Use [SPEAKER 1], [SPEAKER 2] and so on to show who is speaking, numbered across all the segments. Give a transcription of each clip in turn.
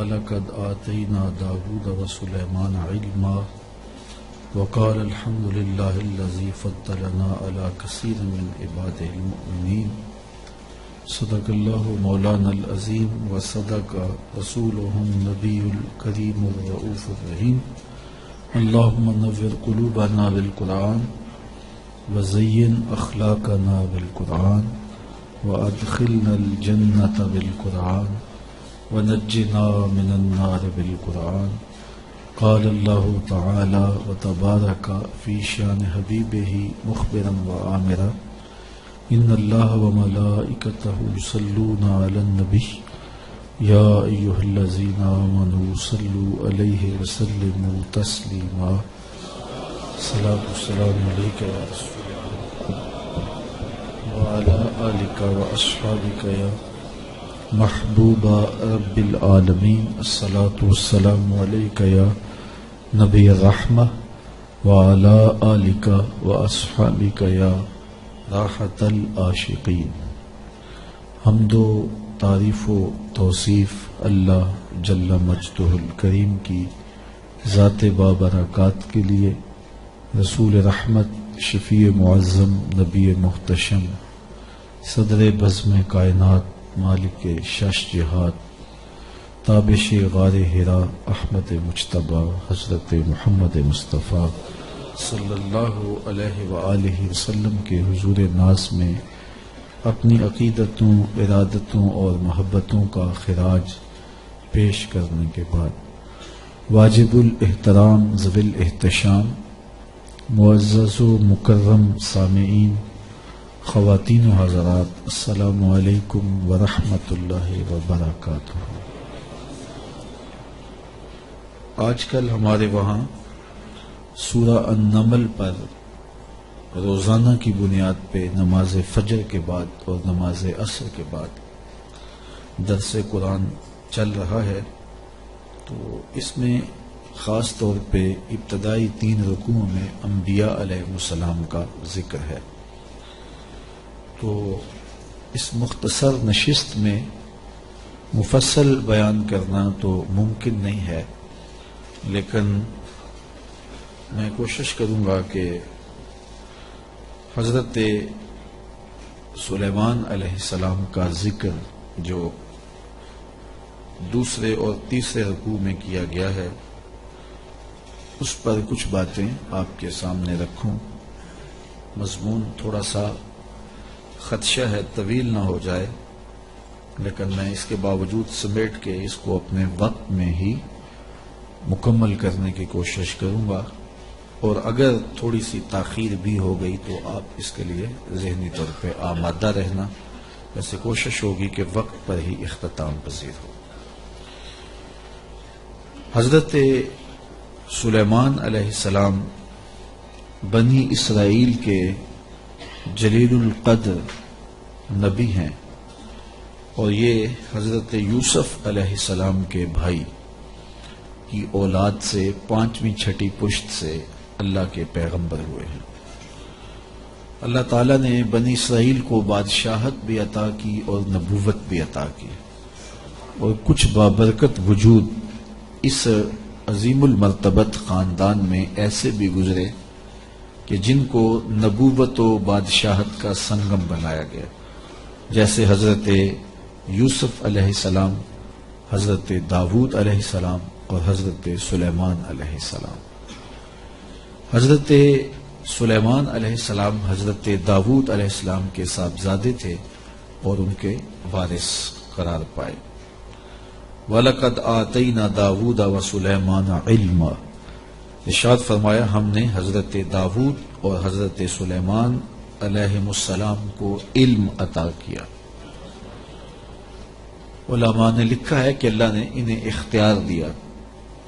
[SPEAKER 1] وَلَقَدْ آتَيْنَا دَاوُودَ وَسُلَيْمَانَ عِلْمًا وَقَالَ الْحَمْدُ لِلَّهِ الَّذِي فَضَّلَنَا عَلَى كَثِيرٍ مِّنْ عِبَادِهِ الْمُؤْمِنِينَ صدق الله مولانا العظيم وصدق رسوله النبي الكريم الرؤوف الرحيم اللهم نور قلوبنا بالقرآن وزين أخلاقنا بالقرآن وأدخلنا الجنة بالقرآن ونجنا من النار بالقرآن. قال الله تعالى وتبارك في شان حبيبه مخبرا وآمرا إن الله وملائكته يصلون على النبي يا أيها الذين آمنوا صلوا عليه وسلموا تسليما. الصلاة والسلام عليك يا رسول الله وعلى آلك وأصحابك يا محبوب رب العالمین. الصلاة والسلام علیک یا نبی الرحمہ وعلى آلک واصحابک یا راحت العاشقین. حمد و تعریف و توصیف اللہ جل مجدہ الکریم کی ذات بابرکات کے لیے، رسول رحمت شفیع معظم نبی محتشم صدر بزم کائنات مالک شش جہاد تابش غار حرا احمد مجتبی حضرت محمد مصطفیٰ صلی اللہ علیہ وآلہ وسلم کے حضور ناز میں اپنی عقیدتوں، ارادتوں اور محبتوں کا خراج پیش کرنے کے بعد واجب الاحترام ذوی الاحتشام معزز و مکرم سامعین، خواتین و حضرات، السلام علیکم ورحمۃ اللہ وبرکاتہ. آج کل ہمارے وہاں سورہ النمل پر روزانہ کی بنیاد پہ نماز فجر کے بعد اور نماز عصر کے بعد درس قرآن چل رہا ہے. تو اس میں خاص طور پہ ابتدائی 3 رکوعوں میں انبیاء علیہ السلام کا ذکر ہے. تو اس مختصر نشست میں مفصل بیان کرنا تو ممکن نہیں ہے، لیکن میں کوشش کروں گا کہ حضرت سلیمان علیہ السلام کا ذکر جو دوسرے اور تیسرے رکوع میں کیا گیا ہے اس پر کچھ باتیں آپ کے سامنے رکھوں. مضمون تھوڑا سا خدشہ ہے طویل نہ ہو جائے، لیکن میں اس کے باوجود سمیٹ کے اس کو اپنے وقت میں ہی مکمل کرنے کی کوشش کروں گا، اور اگر تھوڑی سی تاخیر بھی ہو گئی تو آپ اس کے لیے ذہنی طور پہ آمادہ رہنا. ویسے کوشش ہوگی کہ وقت پر ہی اختتام پذیر ہو. حضرت سلیمان علیہ السلام بنی اسرائیل کے جلیل القدر نبی ہیں، اور یہ حضرت یوسف علیہ السلام کے بھائی کی اولاد سے 5ویں 6ٹی پشت سے اللہ کے پیغمبر ہوئے ہیں. اللہ تعالیٰ نے بنی اسرائیل کو بادشاہت بھی عطا کی اور نبوت بھی عطا کی، اور کچھ بابرکت وجود اس عظیم المرتبت خاندان میں ایسے بھی گزرے کہ جن کو نبوت و بادشاہت کا سنگم بنایا گیا، جیسے حضرت یوسف علیہ السلام، حضرت داود علیہ السلام اور حضرت سلیمان علیہ السلام. حضرت سلیمان علیہ السلام حضرت داود علیہ السلام کے صاحبزادے تھے اور ان کے وارث قرار پائے. وَلَقَدْ آتَيْنَا دَاوُودَ وَسُلَيْمَانَ عِلْمًا، ارشاد فرمایا ہم نے حضرت داود اور حضرت سلیمان علیہ السلام کو علم عطا کیا. علماء نے لکھا ہے کہ اللہ نے انہیں اختیار دیا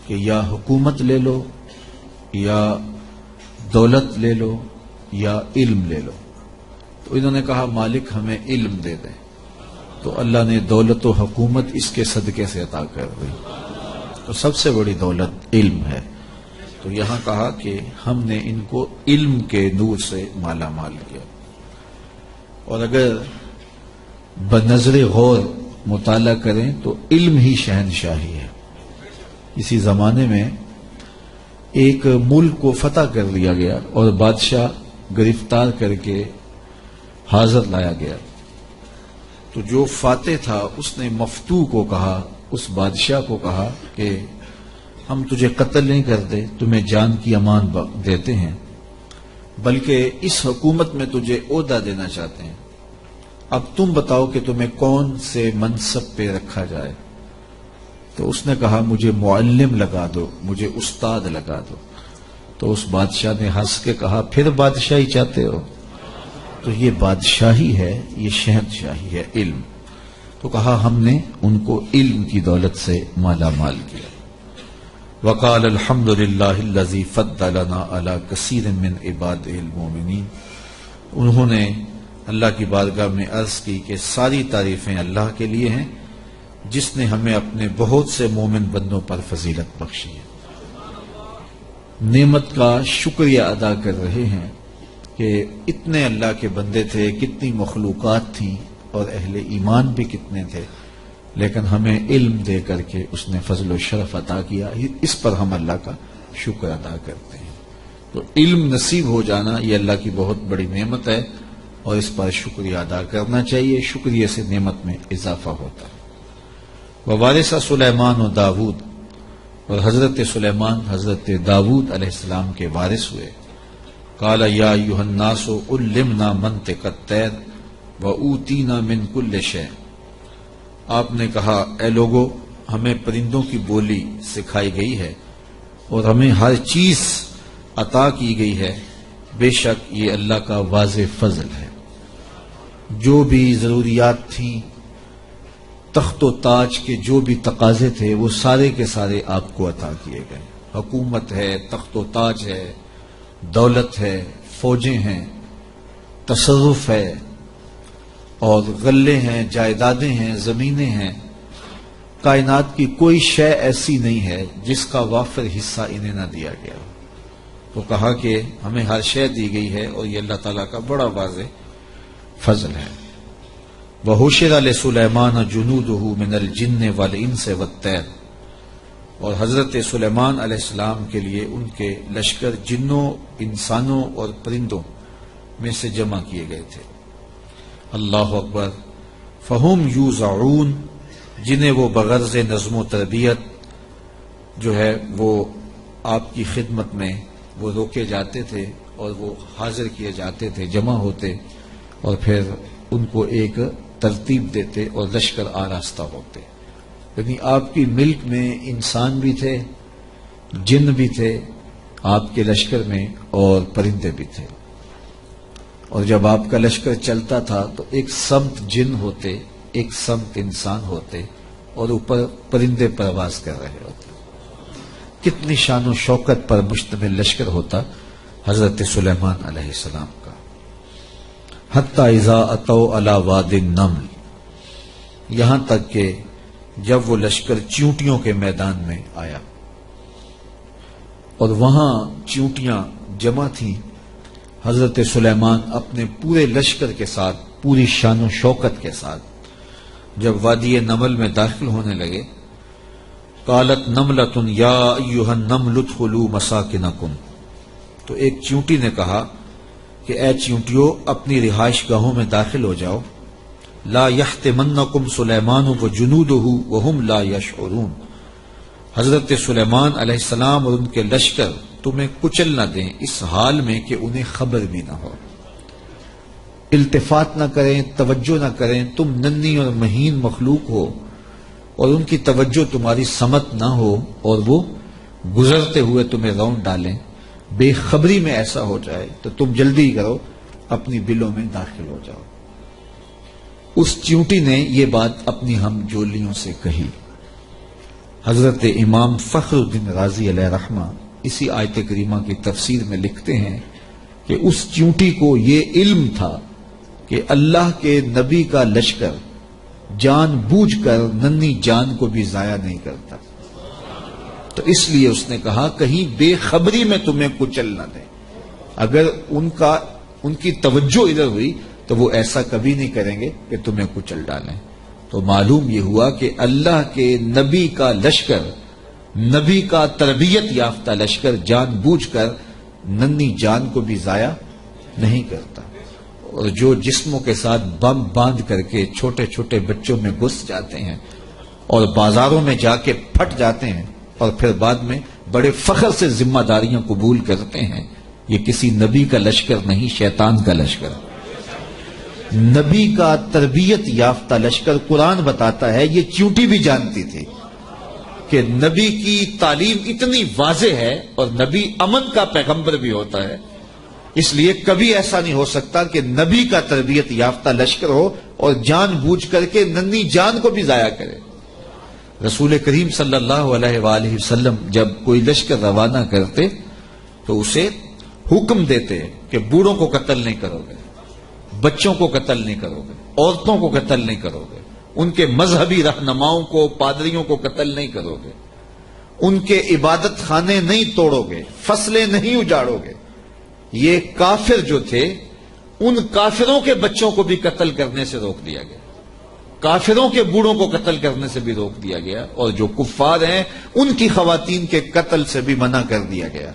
[SPEAKER 1] کہ یا حکومت لے لو، یا دولت لے لو، یا علم لے لو. تو انہوں نے کہا مالک ہمیں علم دے دیں، تو اللہ نے دولت و حکومت اس کے صدقے سے عطا کر دی. تو سب سے بڑی دولت علم ہے. تو یہاں کہا کہ ہم نے ان کو علم کے نور سے مالا مال کیا. اور اگر بنظر غور مطالعہ کریں تو علم ہی شہنشاہی ہے. اسی زمانے میں ایک ملک کو فتح کر لیا گیا اور بادشاہ گرفتار کر کے حاضر لایا گیا. تو جو فاتح تھا اس نے مفتوح کو کہا، اس بادشاہ کو کہا کہ ہم تجھے قتل نہیں کرتے، تمہیں جان کی امان دیتے ہیں، بلکہ اس حکومت میں تجھے عہدہ دینا چاہتے ہیں. اب تم بتاؤ کہ تمہیں کون سے منصب پہ رکھا جائے. تو اس نے کہا مجھے معلم لگا دو، مجھے استاد لگا دو. تو اس بادشاہ نے ہنس کے کہا پھر بادشاہی چاہتے ہو؟ تو یہ بادشاہی ہے، یہ شہنشاہی ہے، علم. تو کہا ہم نے ان کو علم کی دولت سے مالا مال کیا. وقال الحمد للہ الذی فضلنا علی کثیر من عبادہ المؤمنین. انہوں نے اللہ کی بارگاہ میں عرض کی کہ ساری تعریفیں اللہ کے لیے ہیں جس نے ہمیں اپنے بہت سے مومن بندوں پر فضیلت بخشی ہے. نعمت کا شکریہ ادا کر رہے ہیں کہ اتنے اللہ کے بندے تھے، کتنی مخلوقات تھیں اور اہل ایمان بھی کتنے تھے، لیکن ہمیں علم دے کر کے اس نے فضل و شرف عطا کیا. اس پر ہم اللہ کا شکر ادا کرتے ہیں. تو علم نصیب ہو جانا یہ اللہ کی بہت بڑی نعمت ہے اور اس پر شکریہ ادا کرنا چاہیے. شکریہ سے نعمت میں اضافہ ہوتا ہے. ووارث سلیمان و داود، اور حضرت سلیمان حضرت داود علیہ السلام کے وارث ہوئے. قال یا ایھا الناس علمنا منطق الطیر واوتینا من کل شیء. آپ نے کہا اے لوگو، ہمیں پرندوں کی بولی سکھائی گئی ہے اور ہمیں ہر چیز عطا کی گئی ہے. بے شک یہ اللہ کا واضح فضل ہے. جو بھی ضروریات تھیں، تخت و تاج کے جو بھی تقاضے تھے، وہ سارے کے سارے آپ کو عطا کیے گئے. حکومت ہے، تخت و تاج ہے، دولت ہے، فوجیں ہیں، تصرف ہے، اور غلے ہیں، جائیدادیں ہیں، زمینیں ہیں. کائنات کی کوئی شے ایسی نہیں ہے جس کا وافر حصہ انہیں نہ دیا گیا. تو کہا کہ ہمیں ہر شے دی گئی ہے اور یہ اللہ تعالیٰ کا بڑا واضح فضل ہے. وَحُشِرَ لِسُلَيْمَانَ جُنُودُهُ مِنَ الْجِنِّ وَالْإِنسِ وَالطَّيْرِ. اور حضرت سلیمان علیہ السلام کے لیے ان کے لشکر جنوں، انسانوں اور پرندوں میں سے جمع کیے گئے تھے. اللہ اکبر. فہم یوزعون، جنہیں وہ بغرض نظم و تربیت جو ہے وہ آپ کی خدمت میں وہ روکے جاتے تھے اور وہ حاضر کیے جاتے تھے، جمع ہوتے اور پھر ان کو ایک ترتیب دیتے اور لشکر آراستہ ہوتے. یعنی آپ کی ملک میں انسان بھی تھے، جن بھی تھے آپ کے لشکر میں، اور پرندے بھی تھے. اور جب آپ کا لشکر چلتا تھا تو ایک سمت جن ہوتے، ایک سمت انسان ہوتے، اور اوپر پرندے پرواز کر رہے ہوتے. کتنی شان و شوکت پر مشتمل لشکر ہوتا حضرت سلیمان علیہ السلام کا. حتی اذا اتوا علی واد النمل، یہاں تک کہ جب وہ لشکر چیونٹیوں کے میدان میں آیا اور وہاں چیونٹیاں جمع تھیں، حضرت سلیمان اپنے پورے لشکر کے ساتھ، پوری شان و شوکت کے ساتھ جب وادی نمل میں داخل ہونے لگے، قالت نملۃ یا ایھا النمل ادخلوا مساکنکم. تو ایک چیونٹی نے کہا کہ اے چیونٹیوں، اپنی رہائش گاہوں میں داخل ہو جاؤ. لا یحطمنکم سلیمان وجنودہ وہم لا یشعرون. حضرت سلیمان علیہ السلام اور ان کے لشکر تمہیں کچل نہ دیں اس حال میں کہ انہیں خبر بھی نہ ہو. التفات نہ کریں، توجہ نہ کریں. تم ننھی اور مہین مخلوق ہو اور ان کی توجہ تمہاری سمت نہ ہو اور وہ گزرتے ہوئے تمہیں رون ڈالیں. بے خبری میں ایسا ہو جائے تو تم جلدی کرو، اپنی بلوں میں داخل ہو جاؤ. اس چیونٹی نے یہ بات اپنی ہم جولیوں سے کہی. حضرت امام فخر الدین رازی علیہ رحمہ اسی آیت کریمہ کی تفسیر میں لکھتے ہیں کہ اس چیونٹی کو یہ علم تھا کہ اللہ کے نبی کا لشکر جان بوجھ کر ننھی جان کو بھی ضائع نہیں کرتا. تو اس لیے اس نے کہا کہیں بے خبری میں تمہیں کچل نہ دیں. اگر ان کی توجہ ادھر ہوئی تو وہ ایسا کبھی نہیں کریں گے کہ تمہیں کچل ڈالیں. تو معلوم یہ ہوا کہ اللہ کے نبی کا لشکر نبی کا تربیت یافتہ لشکر جان بوجھ کر ننھی جان کو بھی ضائع نہیں کرتا، اور جو جسموں کے ساتھ بم باندھ کر کے چھوٹے چھوٹے بچوں میں گھس جاتے ہیں اور بازاروں میں جا کے پھٹ جاتے ہیں اور پھر بعد میں بڑے فخر سے ذمہ داریاں قبول کرتے ہیں، یہ کسی نبی کا لشکر نہیں، شیطان کا لشکر۔ نبی کا تربیت یافتہ لشکر، قرآن بتاتا ہے، یہ چیونٹی بھی جانتی تھی کہ نبی کی تعلیم اتنی واضح ہے، اور نبی امن کا پیغمبر بھی ہوتا ہے، اس لیے کبھی ایسا نہیں ہو سکتا کہ نبی کا تربیت یافتہ لشکر ہو اور جان بوجھ کر کے ننھی جان کو بھی ضائع کرے۔ رسول کریم صلی اللہ علیہ وآلہ وسلم جب کوئی لشکر روانہ کرتے تو اسے حکم دیتے کہ بوڑھوں کو قتل نہیں کرو گے، بچوں کو قتل نہیں کرو گے، عورتوں کو قتل نہیں کرو گے، ان کے مذہبی رہنماؤں کو، پادریوں کو قتل نہیں کرو گے، ان کے عبادت خانے نہیں توڑو گے، فصلیں نہیں اجاڑو گے۔ یہ کافر جو تھے، ان کافروں کے بچوں کو بھی قتل کرنے سے روک دیا گیا، کافروں کے بوڑھوں کو قتل کرنے سے بھی روک دیا گیا، اور جو کفار ہیں ان کی خواتین کے قتل سے بھی منع کر دیا گیا،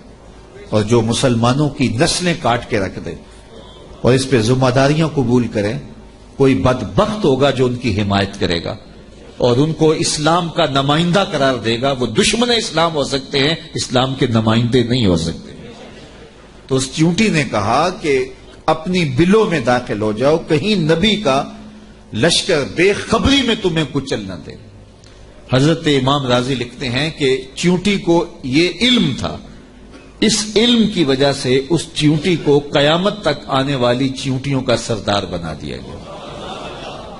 [SPEAKER 1] اور جو مسلمانوں کی نسلیں کاٹ کے رکھ دے اور اس پہ ذمہ داریاں قبول کریں، کوئی بدبخت ہوگا جو ان کی حمایت کرے گا اور ان کو اسلام کا نمائندہ قرار دے گا۔ وہ دشمن اسلام ہو سکتے ہیں، اسلام کے نمائندے نہیں ہو سکتے۔ تو اس چیونٹی نے کہا کہ اپنی بلوں میں داخل ہو جاؤ، کہیں نبی کا لشکر بے خبری میں تمہیں کچل نہ دے۔ حضرت امام راضی لکھتے ہیں کہ چیونٹی کو یہ علم تھا، اس علم کی وجہ سے اس چیونٹی کو قیامت تک آنے والی چیونٹیوں کا سردار بنا دیا گیا،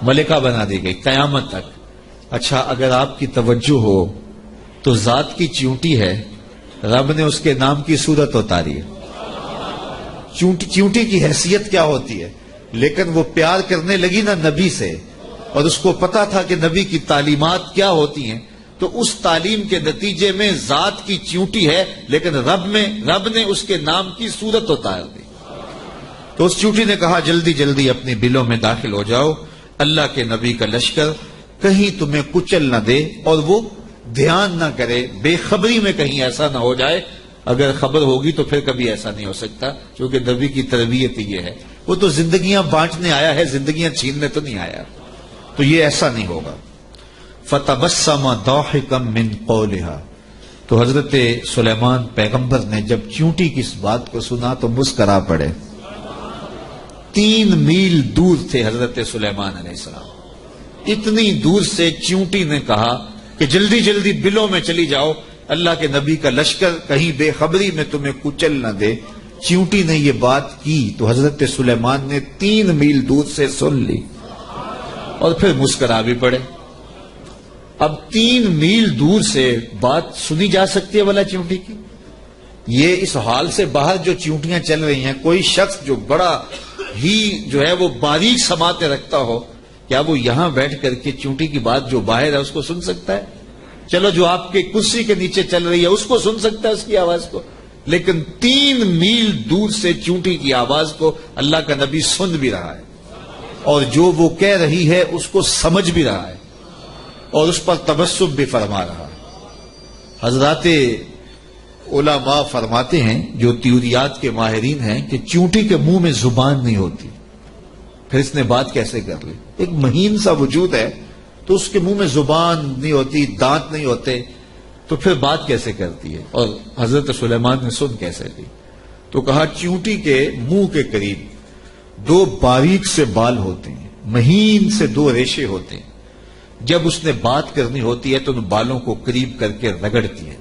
[SPEAKER 1] ملکہ بنا دی گئی قیامت تک۔ اچھا، اگر آپ کی توجہ ہو تو ذات کی چیونٹی ہے، رب نے اس کے نام کی صورت اتاری ہے۔ چیونٹی کی حیثیت کیا ہوتی ہے، لیکن وہ پیار کرنے لگی نا نبی سے، اور اس کو پتا تھا کہ نبی کی تعلیمات کیا ہوتی ہیں، تو اس تعلیم کے نتیجے میں ذات کی چیونٹی ہے، لیکن رب نے اس کے نام کی صورت اتار دی۔ تو اس چیونٹی نے کہا جلدی جلدی اپنی بلوں میں داخل ہو جاؤ، اللہ کے نبی کا لشکر کہیں تمہیں کچل نہ دے اور وہ دھیان نہ کرے، بے خبری میں کہیں ایسا نہ ہو جائے۔ اگر خبر ہوگی تو پھر کبھی ایسا نہیں ہو سکتا، کیونکہ نبی کی تربیت یہ ہے، وہ تو زندگیاں بانٹنے آیا ہے، زندگیاں چھیننے تو نہیں آیا، تو یہ ایسا نہیں ہوگا۔ فَتَبَسَّمَ ضَاحِكًا مِّن قَوْلِهَا، تو حضرت سلیمان پیغمبر نے جب چیونٹی کی اس بات کو سنا تو مسکرا پڑے۔ 3 میل دور تھے حضرت سلیمان علیہ السلام، اتنی دور سے چیونٹی نے کہا کہ جلدی جلدی بلوں میں چلی جاؤ، اللہ کے نبی کا لشکر کہیں بے خبری میں تمہیں کچل نہ دے۔ چیونٹی نے یہ بات کی تو حضرت سلیمان نے 3 میل دور سے سن لی اور پھر مسکرا بھی پڑے۔ اب 3 میل دور سے بات سنی جا سکتی ہے بھلا چیونٹی کی؟ یہ اس حال سے باہر جو چیونٹیاں چل رہی ہیں، کوئی شخص جو بڑا ہی جو ہے وہ باریک سماعتیں رکھتا ہو، کیا وہ یہاں بیٹھ کر کے چیونٹی کی بات جو باہر ہے اس کو سن سکتا ہے؟ چلو جو آپ کے کرسی کے نیچے چل رہی ہے اس کو سن سکتا ہے، اس کی آواز کو، لیکن 3 میل دور سے چیونٹی کی آواز کو اللہ کا نبی سن بھی رہا ہے، اور جو وہ کہہ رہی ہے اس کو سمجھ بھی رہا ہے، اور اس پر تبسم بھی فرما رہا ہے۔ حضرات علماء فرماتے ہیں، جو تیوریات کے ماہرین ہیں، کہ چیونٹی کے منہ میں زبان نہیں ہوتی، پھر اس نے بات کیسے کر لی؟ ایک مہین سا وجود ہے تو اس کے منہ میں زبان نہیں ہوتی، دانت نہیں ہوتے، تو پھر بات کیسے کرتی ہے؟ اور حضرت سلیمان نے سن کیسے لی؟ تو کہا چیونٹی کے منہ کے قریب 2 باریک سے بال ہوتے ہیں، مہین سے 2 ریشے ہوتے ہیں، جب اس نے بات کرنی ہوتی ہے تو ان بالوں کو قریب کر کے رگڑتی ہے،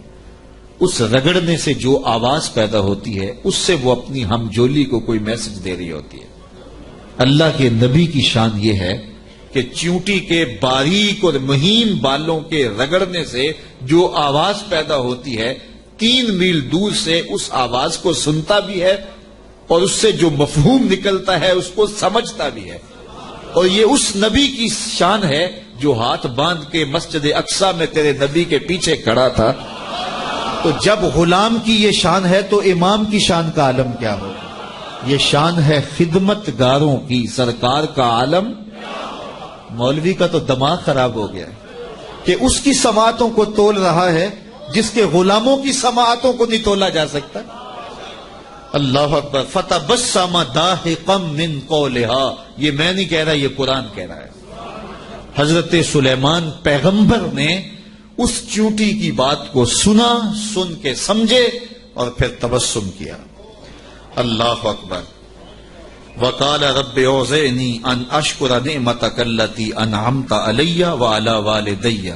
[SPEAKER 1] اس رگڑنے سے جو آواز پیدا ہوتی ہے اس سے وہ اپنی ہمجولی کو کوئی میسج دے رہی ہوتی ہے۔ اللہ کے نبی کی شان یہ ہے کہ چیونٹی کے باریک اور مہین بالوں کے رگڑنے سے جو آواز پیدا ہوتی ہے 3 میل دور سے اس آواز کو سنتا بھی ہے اور اس سے جو مفہوم نکلتا ہے اس کو سمجھتا بھی ہے. اور یہ اس نبی کی شان ہے جو ہاتھ باندھ کے مسجد اقصی میں تیرے نبی کے پیچھے کھڑا تھا. تو جب غلام کی یہ شان ہے تو امام کی شان کا عالم کیا ہوگا؟ یہ شان ہے خدمت گاروں کی سرکار کا عالم. مولوی کا تو دماغ خراب ہو گیا ہے کہ اس کی سماعتوں کو تول رہا ہے جس کے غلاموں کی سماعتوں کو نہیں تولا جا سکتا. اللہ اکبر. فتبسم ضاحکا من قولہا. یہ میں نہیں کہہ رہا، یہ قرآن کہہ رہا ہے. حضرت سلیمان پیغمبر نے اس چونٹی کی بات کو سنا، سن کے سمجھے اور پھر تبسم کیا. اللہ اکبر. وقال رب اوزعنی ان اشکر نعمتک التی انعمت علی وعلی والدی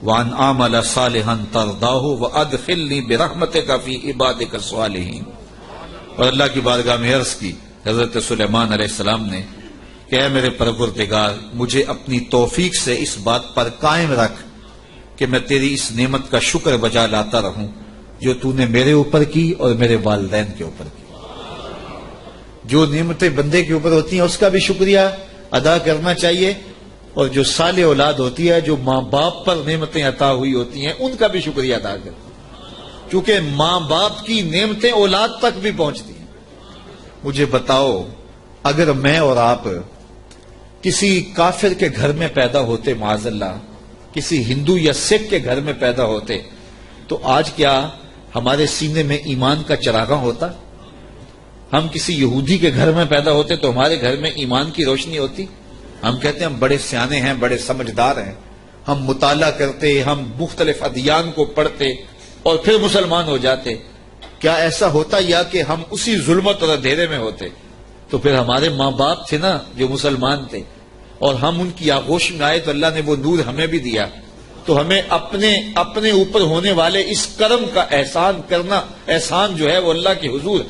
[SPEAKER 1] وان اعمل صالحا ترضاہ وادخلنی برحمتک فی عبادک الصالحین. اور اللہ کی بارگاہ میں عرض کی حضرت سلیمان علیہ السلام نے کہ اے میرے پروردگار، مجھے اپنی توفیق سے اس بات پر قائم رکھ کہ میں تیری اس نعمت کا شکر بجا لاتا رہوں جو تو نے میرے اوپر کی اور میرے والدین کے اوپر کی. جو نعمتیں بندے کے اوپر ہوتی ہیں اس کا بھی شکریہ ادا کرنا چاہیے، اور جو صالح اولاد ہوتی ہے، جو ماں باپ پر نعمتیں عطا ہوئی ہوتی ہیں، ان کا بھی شکریہ ادا کرنا، کیونکہ ماں باپ کی نعمتیں اولاد تک بھی پہنچتی ہیں. مجھے بتاؤ، اگر میں اور آپ کسی کافر کے گھر میں پیدا ہوتے، معاذ اللہ کسی ہندو یا سکھ کے گھر میں پیدا ہوتے، تو آج کیا ہمارے سینے میں ایمان کا چراغاں ہوتا؟ ہم کسی یہودی کے گھر میں پیدا ہوتے تو ہمارے گھر میں ایمان کی روشنی ہوتی؟ ہم کہتے ہیں ہم بڑے سیانے ہیں، بڑے سمجھدار ہیں، ہم مطالعہ کرتے، ہم مختلف ادیان کو پڑھتے اور پھر مسلمان ہو جاتے. کیا ایسا ہوتا یا کہ ہم اسی ظلمت اور اندھیرے میں ہوتے؟ تو پھر ہمارے ماں باپ تھے نا جو مسلمان تھے، اور ہم ان کی آغوش میں آئے تو اللہ نے وہ نور ہمیں بھی دیا. تو ہمیں اپنے اوپر ہونے والے اس کرم کا احسان کرنا، احسان جو ہے وہ اللہ کے حضور،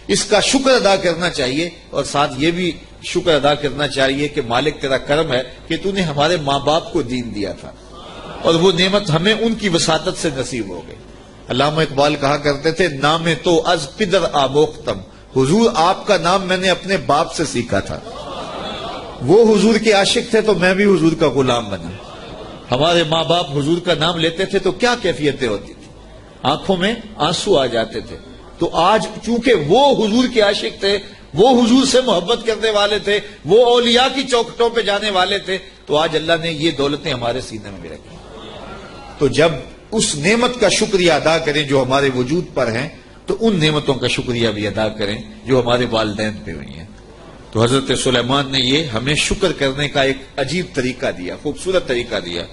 [SPEAKER 1] اس کا شکر ادا کرنا چاہیے، اور ساتھ یہ بھی شکر ادا کرنا چاہیے کہ مالک تیرا کرم ہے کہ تو نے ہمارے ماں باپ کو دین دیا تھا، اور وہ نعمت ہمیں ان کی وساطت سے نصیب ہو گئی. علامہ اقبال کہا کرتے تھے، نام تو از پدر آموختم. حضور آپ کا نام میں نے اپنے باپ سے سیکھا تھا. وہ حضور کے عاشق تھے تو میں بھی حضور کا غلام بنا. ہمارے ماں باپ حضور کا نام لیتے تھے تو کیا کیفیتیں ہوتی تھی، آنکھوں میں آنسو آ جاتے تھے. تو آج چونکہ وہ حضور کے عاشق تھے، وہ حضور سے محبت کرنے والے تھے، وہ اولیاء کی چوکھٹوں پہ جانے والے تھے، تو آج اللہ نے یہ دولتیں ہمارے سینے میں بھی رکھی. تو جب اس نعمت کا شکریہ ادا کریں جو ہمارے وجود پر ہیں، تو ان نعمتوں کا شکریہ بھی ادا کریں جو ہمارے والدین پہ ہوئی ہیں. تو حضرت سلیمان نے یہ ہمیں شکر کرنے کا ایک عجیب طریقہ دیا، خوبصورت طریقہ دیا،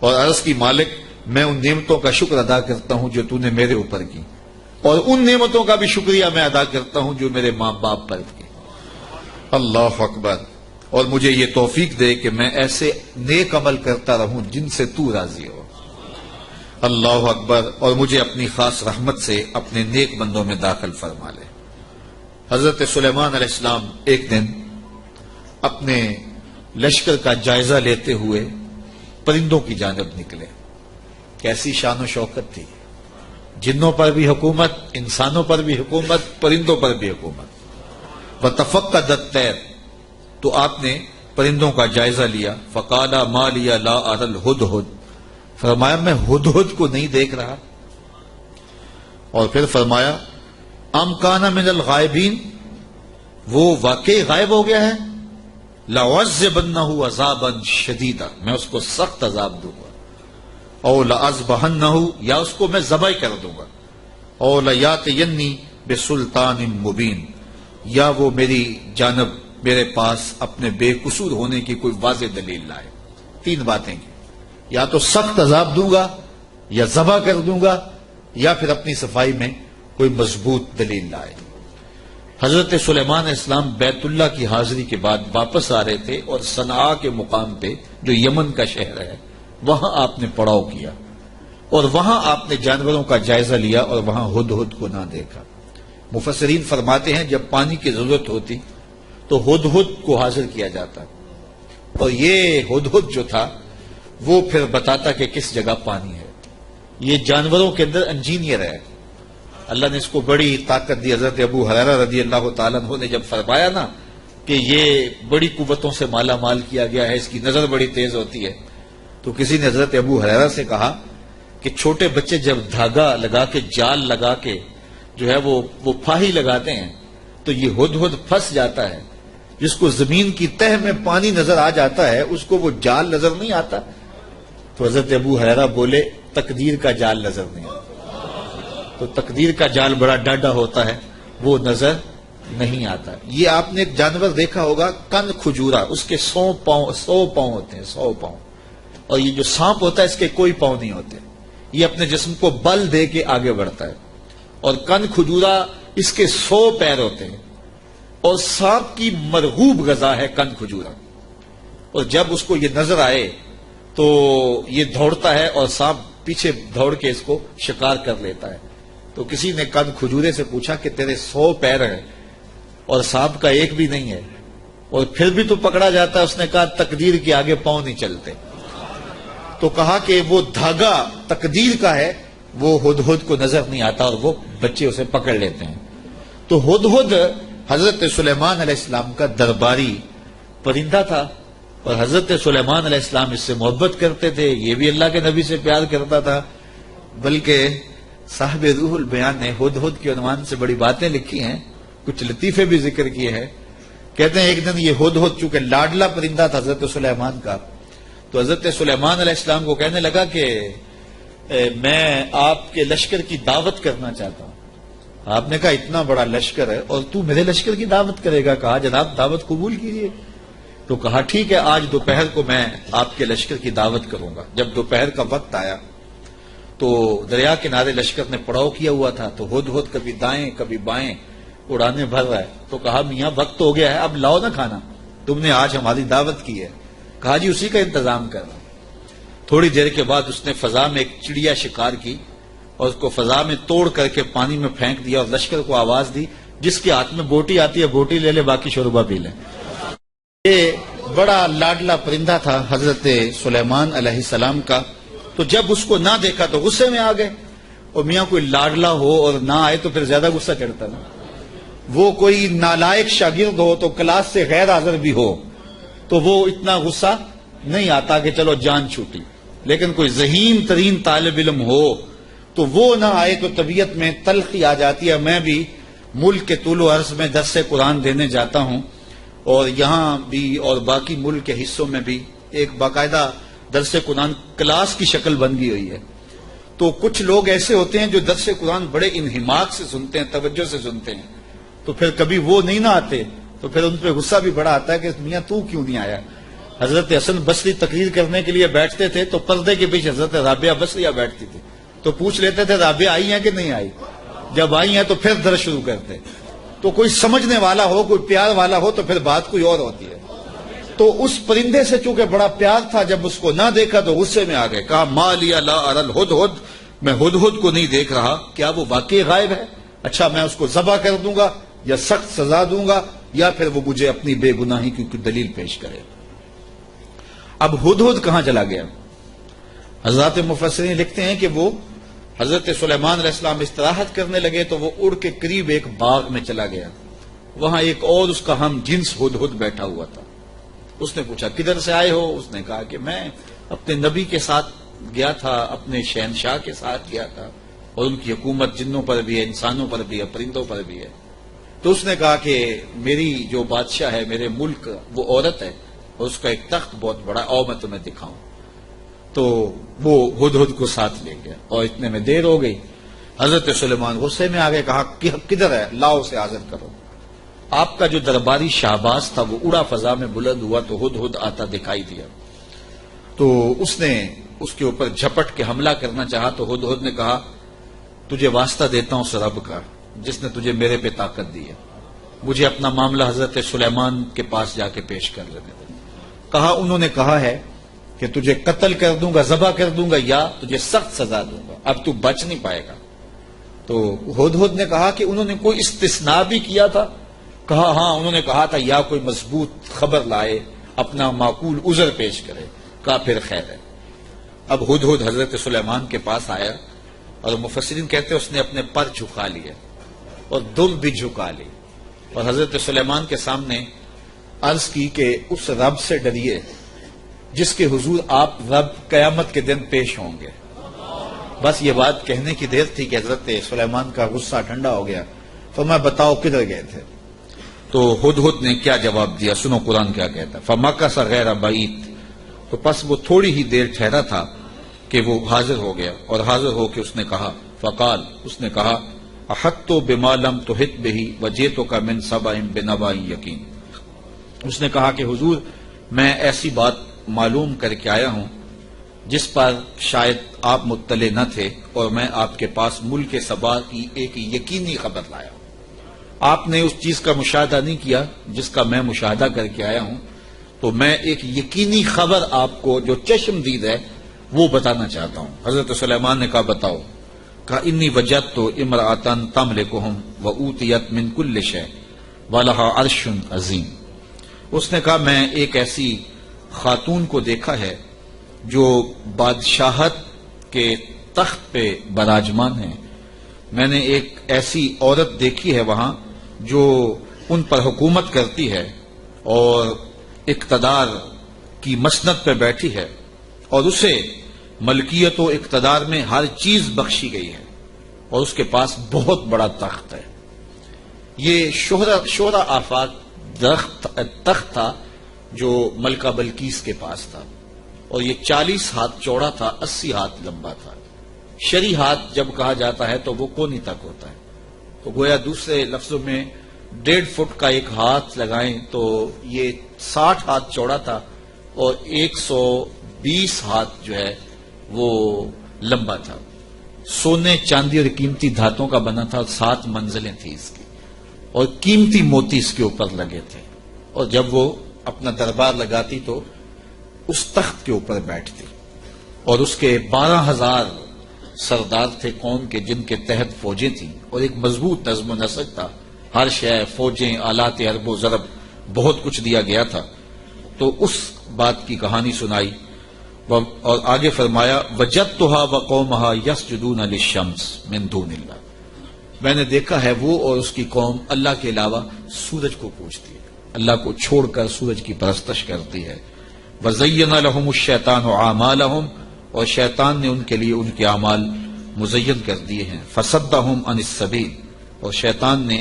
[SPEAKER 1] اور عرض کی مالک میں ان نعمتوں کا شکر ادا کرتا ہوں جو تو نے میرے اوپر کی، اور ان نعمتوں کا بھی شکریہ میں ادا کرتا ہوں جو میرے ماں باپ پر کی. اللہ اکبر. اور مجھے یہ توفیق دے کہ میں ایسے نیک عمل کرتا رہوں جن سے تو راضی ہو. اللہ اکبر. اور مجھے اپنی خاص رحمت سے اپنے نیک بندوں میں داخل فرما لے. حضرت سلیمان علیہ السلام ایک دن اپنے لشکر کا جائزہ لیتے ہوئے پرندوں کی جانب نکلے. کیسی شان و شوکت تھی، جنوں پر بھی حکومت، انسانوں پر بھی حکومت، پرندوں پر بھی حکومت. وَتَفَقَّدَ الطَّيْرَ. تو آپ نے پرندوں کا جائزہ لیا. فَقَالَ مَا لِيَ لَا أَرَى الْهُدْهُدْ. فرمایا میں ہدہد کو نہیں دیکھ رہا. اور پھر فرمایا ام کان من الغائبین. وہ واقعی غائب ہو گیا ہے. لَأُعَذِّبَنَّهُ عَذَابًا شَدِيدًا. میں اس کو سخت عذاب دوں گا. او لَأَذْبَحَنَّهُ. یا اس کو میں ذبح کر دوں گا. او لَيَأْتِيَنِّي بِسُلْطَانٍ مُبِينٍ. یا وہ میری جانب میرے پاس اپنے بے قصور ہونے کی کوئی واضح دلیل لائے. تین باتیں کی، یا تو سخت عذاب دوں گا، یا ذبح کر دوں گا، یا پھر اپنی صفائی میں کوئی مضبوط دلیل لائے. حضرت سلیمان علیہ السلام بیت اللہ کی حاضری کے بعد واپس آ رہے تھے، اور صنعاء کے مقام پہ جو یمن کا شہر ہے وہاں آپ نے پڑاؤ کیا، اور وہاں آپ نے جانوروں کا جائزہ لیا اور وہاں ہدہد کو نہ دیکھا. مفسرین فرماتے ہیں جب پانی کی ضرورت ہوتی تو ہدہد کو حاضر کیا جاتا، اور یہ ہدہد جو تھا وہ پھر بتاتا کہ کس جگہ پانی ہے. یہ جانوروں کے اندر انجینئر ہے. اللہ نے اس کو بڑی طاقت دی. حضرت ابو ہریرہ رضی اللہ تعالیٰ عنہ نے جب فرمایا نا کہ یہ بڑی قوتوں سے مالا مال کیا گیا ہے، اس کی نظر بڑی تیز ہوتی ہے، تو کسی نے حضرت ابو ہریرہ سے کہا کہ چھوٹے بچے جب دھاگا لگا کے، جال لگا کے جو ہے وہ پھاہی لگاتے ہیں تو یہ ہدہد پھنس جاتا ہے. جس کو زمین کی تہ میں پانی نظر آ جاتا ہے اس کو وہ جال نظر نہیں آتا. تو حضرت ابو ہریرہ بولے تقدیر کا جال نظر نہیں آتا. تو تقدیر کا جال بڑا ڈاڈا ہوتا ہے، وہ نظر نہیں آتا۔ یہ آپ نے ایک جانور دیکھا ہوگا کن کھجورا، اس کے 100 پاؤں ہوتے ہیں، 100 پاؤں، اور یہ جو سانپ ہوتا ہے اس کے کوئی پاؤں نہیں ہوتے، یہ اپنے جسم کو بل دے کے آگے بڑھتا ہے، اور کن کھجورا اس کے 100 پیر ہوتے ہیں، اور سانپ کی مرغوب غذا ہے کن کھجورا، اور جب اس کو یہ نظر آئے تو یہ دوڑتا ہے اور سانپ پیچھے دوڑ کے اس کو شکار کر لیتا ہے۔ تو کسی نے کن کھجورے سے پوچھا کہ تیرے 100 پیر ہیں اور سانپ کا ایک بھی نہیں ہے اور پھر بھی تو پکڑا جاتا ہے؟ اس نے کہا تقدیر کے آگے پاؤں نہیں چلتے۔ تو کہا کہ وہ دھاگا تقدیر کا ہے، وہ ہدہد کو نظر نہیں آتا اور وہ بچے اسے پکڑ لیتے ہیں۔ تو ہدہد حضرت سلیمان علیہ السلام کا درباری پرندہ تھا، اور حضرت سلیمان علیہ السلام اس سے محبت کرتے تھے، یہ بھی اللہ کے نبی سے پیار کرتا تھا، بلکہ صاحب روح البیان نے ہدہد کے عنوان سے بڑی باتیں لکھی ہیں، کچھ لطیفے بھی ذکر کیے ہیں۔ کہتے ہیں ایک دن یہ ہدہد چونکہ لاڈلا پرندہ تھا حضرت سلیمان کا، تو حضرت سلیمان علیہ السلام کو کہنے لگا کہ میں آپ کے لشکر کی دعوت کرنا چاہتا ہوں۔ آپ نے کہا اتنا بڑا لشکر ہے اور تو میرے لشکر کی دعوت کرے گا؟ کہا جناب دعوت قبول کیجیے۔ تو کہا ٹھیک ہے، آج دوپہر کو میں آپ کے لشکر کی دعوت کروں گا۔ جب دوپہر کا وقت آیا تو دریا کنارے لشکر نے پڑاؤ کیا ہوا تھا، تو ہدہد کبھی دائیں کبھی بائیں اڑانے بھر رہا ہے۔ تو کہا میاں وقت ہو گیا ہے، اب لاؤ نہ کھانا، تم نے آج ہماری دعوت کی ہے۔ کہا جی اسی کا انتظام کر رہا۔ تھوڑی دیر کے بعد اس نے فضا میں ایک چڑیا شکار کی اور اس کو فضا میں توڑ کر کے پانی میں پھینک دیا، اور لشکر کو آواز دی جس کے ہاتھ میں بوٹی آتی ہے بوٹی لے لے، باقی شوربہ پی لے۔ یہ بڑا لاڈلا پرندہ تھا حضرت سلیمان علیہ السلام کا، تو جب اس کو نہ دیکھا تو غصے میں آ گئے، اور میاں کوئی لاڈلا ہو اور نہ آئے تو پھر زیادہ غصہ چڑھتا نا۔ وہ کوئی نالائق شاگرد ہو تو کلاس سے غیر حاضر بھی ہو تو وہ اتنا غصہ نہیں آتا کہ چلو جان چھوٹی، لیکن کوئی ذہین ترین طالب علم ہو تو وہ نہ آئے تو طبیعت میں تلخی آ جاتی ہے۔ میں بھی ملک کے طول و عرض میں درس قرآن دینے جاتا ہوں، اور یہاں بھی اور باقی ملک کے حصوں میں بھی ایک باقاعدہ درس قرآن کلاس کی شکل بن گئی ہوئی ہے۔ تو کچھ لوگ ایسے ہوتے ہیں جو درس قرآن بڑے انہماک سے سنتے ہیں، توجہ سے سنتے ہیں، تو پھر کبھی وہ نہیں نہ آتے تو پھر ان پہ غصہ بھی بڑا آتا ہے کہ میاں تو کیوں نہیں آیا۔ حضرت حسن بصری تقریر کرنے کے لیے بیٹھتے تھے تو پردے کے پیچھے حضرت رابعہ بصریہ بیٹھتی تھی، تو پوچھ لیتے تھے رابعہ آئی ہیں کہ نہیں آئی، جب آئی ہیں تو پھر درس شروع کرتے۔ تو کوئی سمجھنے والا ہو، کوئی پیار والا ہو تو پھر بات کوئی اور ہوتی ہے۔ تو اس پرندے سے چونکہ بڑا پیار تھا، جب اس کو نہ دیکھا تو غصے میں آ گئے، کہا ما لیا لا اری الہدہد، میں ہدہد کو نہیں دیکھ رہا، کیا وہ واقعی غائب ہے؟ اچھا میں اس کو ذبح کر دوں گا یا سخت سزا دوں گا، یا پھر وہ مجھے اپنی بے گناہی کی کوئی دلیل پیش کرے۔ اب ہدہد کہاں چلا گیا؟ حضرات مفسرین لکھتے ہیں کہ وہ حضرت سلیمان علیہ السلام استراحت کرنے لگے تو وہ اڑ کے قریب ایک باغ میں چلا گیا، وہاں ایک اور اس کا ہم جنس ہدہد بیٹھا ہوا تھا۔ اس نے پوچھا کدھر سے آئے ہو؟ اس نے کہا کہ میں اپنے نبی کے ساتھ گیا تھا، اپنے شہنشاہ کے ساتھ گیا تھا، اور ان کی حکومت جنوں پر بھی ہے، انسانوں پر بھی ہے، پرندوں پر بھی ہے۔ تو اس نے کہا کہ میری جو بادشاہ ہے میرے ملک وہ عورت ہے، اور اس کا ایک تخت بہت بڑا، آؤ میں تمہیں دکھاؤں۔ تو وہ ہدہد کو ساتھ لے گیا، اور اتنے میں دیر ہو گئی۔ حضرت سلیمان غصے میں آ گئے، کہا کدھر ہے؟ لاؤ اسے حاضر کرو۔ آپ کا جو درباری شہباز تھا وہ اڑا فضا میں بلند ہوا تو ہدہد آتا دکھائی دیا، تو اس نے اس کے اوپر جھپٹ کے حملہ کرنا چاہا، تو ہدہد نے کہا تجھے واسطہ دیتا ہوں اس رب کا جس نے تجھے میرے پہ طاقت دی ہے، مجھے اپنا معاملہ حضرت سلیمان کے پاس جا کے پیش کر لینے دے۔ کہا انہوں نے کہا ہے کہ تجھے قتل کر دوں گا، ذبح کر دوں گا، یا تجھے سخت سزا دوں گا، اب تو بچ نہیں پائے گا۔ تو ہدہد نے کہا کہ انہوں نے کوئی استثناء بھی کیا تھا؟ کہا ہاں، انہوں نے کہا تھا یا کوئی مضبوط خبر لائے، اپنا معقول عذر پیش کرے۔ کہا پھر خیر ہے۔ اب ہدہد حضرت سلیمان کے پاس آیا، اور مفسرین کہتے ہیں اس نے اپنے پر جھکا لیے اور دم بھی جھکا لی، اور حضرت سلیمان کے سامنے عرض کی کہ اس رب سے ڈریے جس کے حضور آپ رب قیامت کے دن پیش ہوں گے۔ بس یہ بات کہنے کی دیر تھی کہ حضرت سلیمان کا غصہ ٹھنڈا ہو گیا۔ تو میں بتاؤ کدھر گئے تھے؟ تو ہدہد نے کیا جواب دیا، سنو قرآن کیا کہتا ہے، فَمَكَثَ غَيْرَ بَعِيدٍ، تو پس وہ تھوڑی ہی دیر ٹھہرا تھا کہ وہ حاضر ہو گیا، اور حاضر ہو کے اس نے کہا فقال، اس نے کہا، احطت بما لم تحط به وجئتک من سبع بنبأ یقین. اس نے کہا کہ حضور میں ایسی بات معلوم کر کے آیا ہوں جس پر شاید آپ مطلع نہ تھے، اور میں آپ کے پاس ملک سبا کی ایک یقینی خبر لایا ہوں. آپ نے اس چیز کا مشاہدہ نہیں کیا جس کا میں مشاہدہ کر کے آیا ہوں، تو میں ایک یقینی خبر آپ کو جو چشم دید ہے وہ بتانا چاہتا ہوں. حضرت سلیمان نے کہا بتاؤ. کہا انی وجدت امرأۃ تملکہم وأوتیت من کل شیء ولہا عرش عظیم. اس نے کہا میں ایک ایسی خاتون کو دیکھا ہے جو بادشاہت کے تخت پہ براجمان ہے. میں نے ایک ایسی عورت دیکھی ہے وہاں جو ان پر حکومت کرتی ہے اور اقتدار کی مسند پہ بیٹھی ہے، اور اسے ملکیت و اقتدار میں ہر چیز بخشی گئی ہے، اور اس کے پاس بہت بڑا تخت ہے. یہ شہرہ آفاق تخت تھا جو ملکہ بلقیس کے پاس تھا، اور یہ 40 ہاتھ چوڑا تھا، 80 ہاتھ لمبا تھا. شرعی ہاتھ جب کہا جاتا ہے تو وہ کونی تک ہوتا ہے، تو گویا دوسرے لفظوں میں 1.5 فٹ کا ایک ہاتھ لگائیں تو یہ 60 ہاتھ چوڑا تھا، اور 120 ہاتھ جو ہے وہ لمبا تھا. سونے چاندی اور قیمتی دھاتوں کا بنا تھا، اور 7 منزلیں تھیں اس کی، اور قیمتی موتی اس کے اوپر لگے تھے. اور جب وہ اپنا دربار لگاتی تو اس تخت کے اوپر بیٹھتی، اور اس کے 12,000 سردار تھے قوم کے جن کے تحت فوجیں تھیں، اور ایک مضبوط نظم و نسق تھا. ہر شے، فوجیں، آلات حرب و ضرب، بہت کچھ دیا گیا تھا. تو اس بات کی کہانی سنائی، اور آگے فرمایا وجدتها وقومها يسجدون للشمس من دون اللہ. میں نے دیکھا ہے وہ اور اس کی قوم اللہ کے علاوہ سورج کو پوجتی ہے، اللہ کو چھوڑ کر سورج کی پرستش کرتی ہے. وَزَيَّنَ لَهُمُ الشَّيْطَانُ أَعْمَالَهُمْ، اور شیطان نے ان کے لیے ان کے اعمال مزین کر دیے ہیں. فَصَدَّهُمْ عَنِ السَّبِيلِ، اور شیطان نے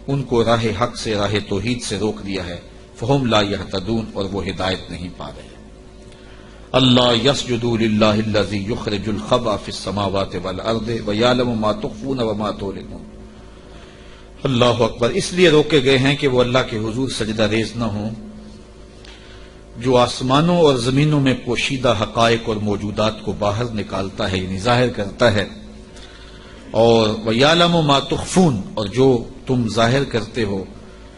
[SPEAKER 1] ان کو راہ حق سے، راہ توحید سے روک دیا ہے. فَهُمْ لَا يَهْتَدُونَ، اور وہ ہدایت نہیں پا رہے. اللہ يَسْجُدُوا لِلَّهِ الَّذِي يُخْرِجُ الْخَبْءَ فِي السَّمَاوَاتِ وَالْأَرْضِ وَيَعْلَمُ مَا تُخْفُونَ وَمَا تُعْلِنُونَ. اللہ اکبر. اس لیے روکے گئے ہیں کہ وہ اللہ کے حضور سجدہ ریز نہ ہوں جو آسمانوں اور زمینوں میں پوشیدہ حقائق اور موجودات کو باہر نکالتا ہے، یعنی ظاہر کرتا ہے. اور وَيَعْلَمُ مَا تُخْفُونَ، اور جو تم ظاہر کرتے ہو،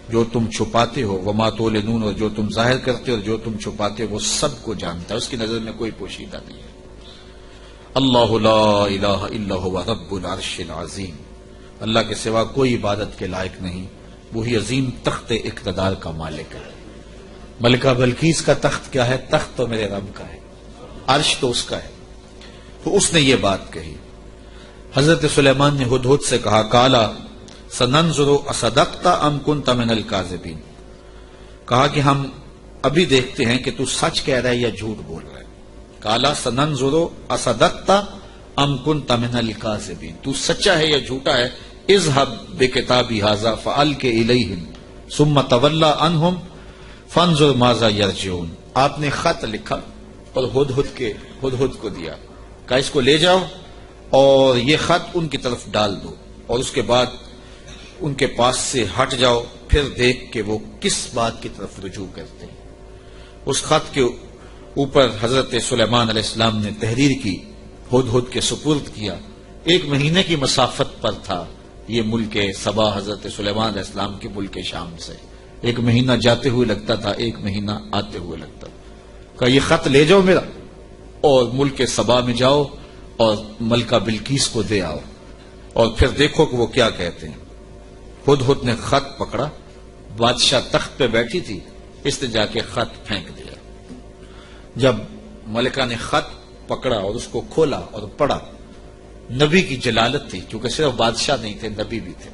[SPEAKER 1] جو تم چھپاتے ہو، وَمَا تُعْلِنُونَ، اور جو تم ظاہر کرتے ہو اور جو تم چھپاتے ہو، وہ سب کو جانتا ہے، اس کی نظر میں کوئی پوشیدہ نہیں ہے. اللہ لا الہ الا هو رب العرش العظیم. اللہ کے سوا کوئی عبادت کے لائق نہیں، وہی عظیم تخت اقتدار کا مالک ہے. ملکہ بلقیس کا تخت کیا ہے؟ تخت تو میرے رب کا ہے، عرش تو اس کا ہے. تو اس نے یہ بات کہی. حضرت سلیمان نے ہدہد سے کہا کالا سننظر اصدقت ام کنت من الکاذبین. کہا کہ ہم ابھی دیکھتے ہیں کہ تو سچ کہہ رہا ہے یا جھوٹ بول رہا ہے. کالا سننظر اصدقت ام کنت من الکاذبین، تو سچا ہے یا جھوٹا ہے. اذهب بکتابی ھذا فالق الیہم ثم تولى عنہم فانظر ماذا یرجعون. آپ نے خط لکھا اور ہدہد کو دیا، کہا اس کو لے جاؤ اور یہ خط ان کی طرف ڈال دو، اور اس کے بعد ان کے پاس سے ہٹ جاؤ، پھر دیکھ کہ وہ کس بات کی طرف رجوع کرتے ہیں. اس خط کے اوپر حضرت سلیمان علیہ السلام نے تحریر کی، ہدہد کے سپرد کیا. 1 مہینے کی مسافت پر تھا یہ ملک سبا حضرت سلیمان علیہ السلام کے ملک شام سے. 1 مہینہ جاتے ہوئے لگتا تھا، 1 مہینہ آتے ہوئے لگتا تھا. کہا یہ خط لے جاؤ میرا اور ملک سبا میں جاؤ اور ملکہ بلقیس کو دے آؤ، اور پھر دیکھو کہ وہ کیا کہتے ہیں. ہدہد نے خط پکڑا، بادشاہ تخت پہ بیٹھی تھی، اس نے جا کے خط پھینک دیا. جب ملکہ نے خط پکڑا اور اس کو کھولا اور پڑھا، نبی کی جلالت تھی، کیونکہ صرف بادشاہ نہیں تھے، نبی بھی تھے،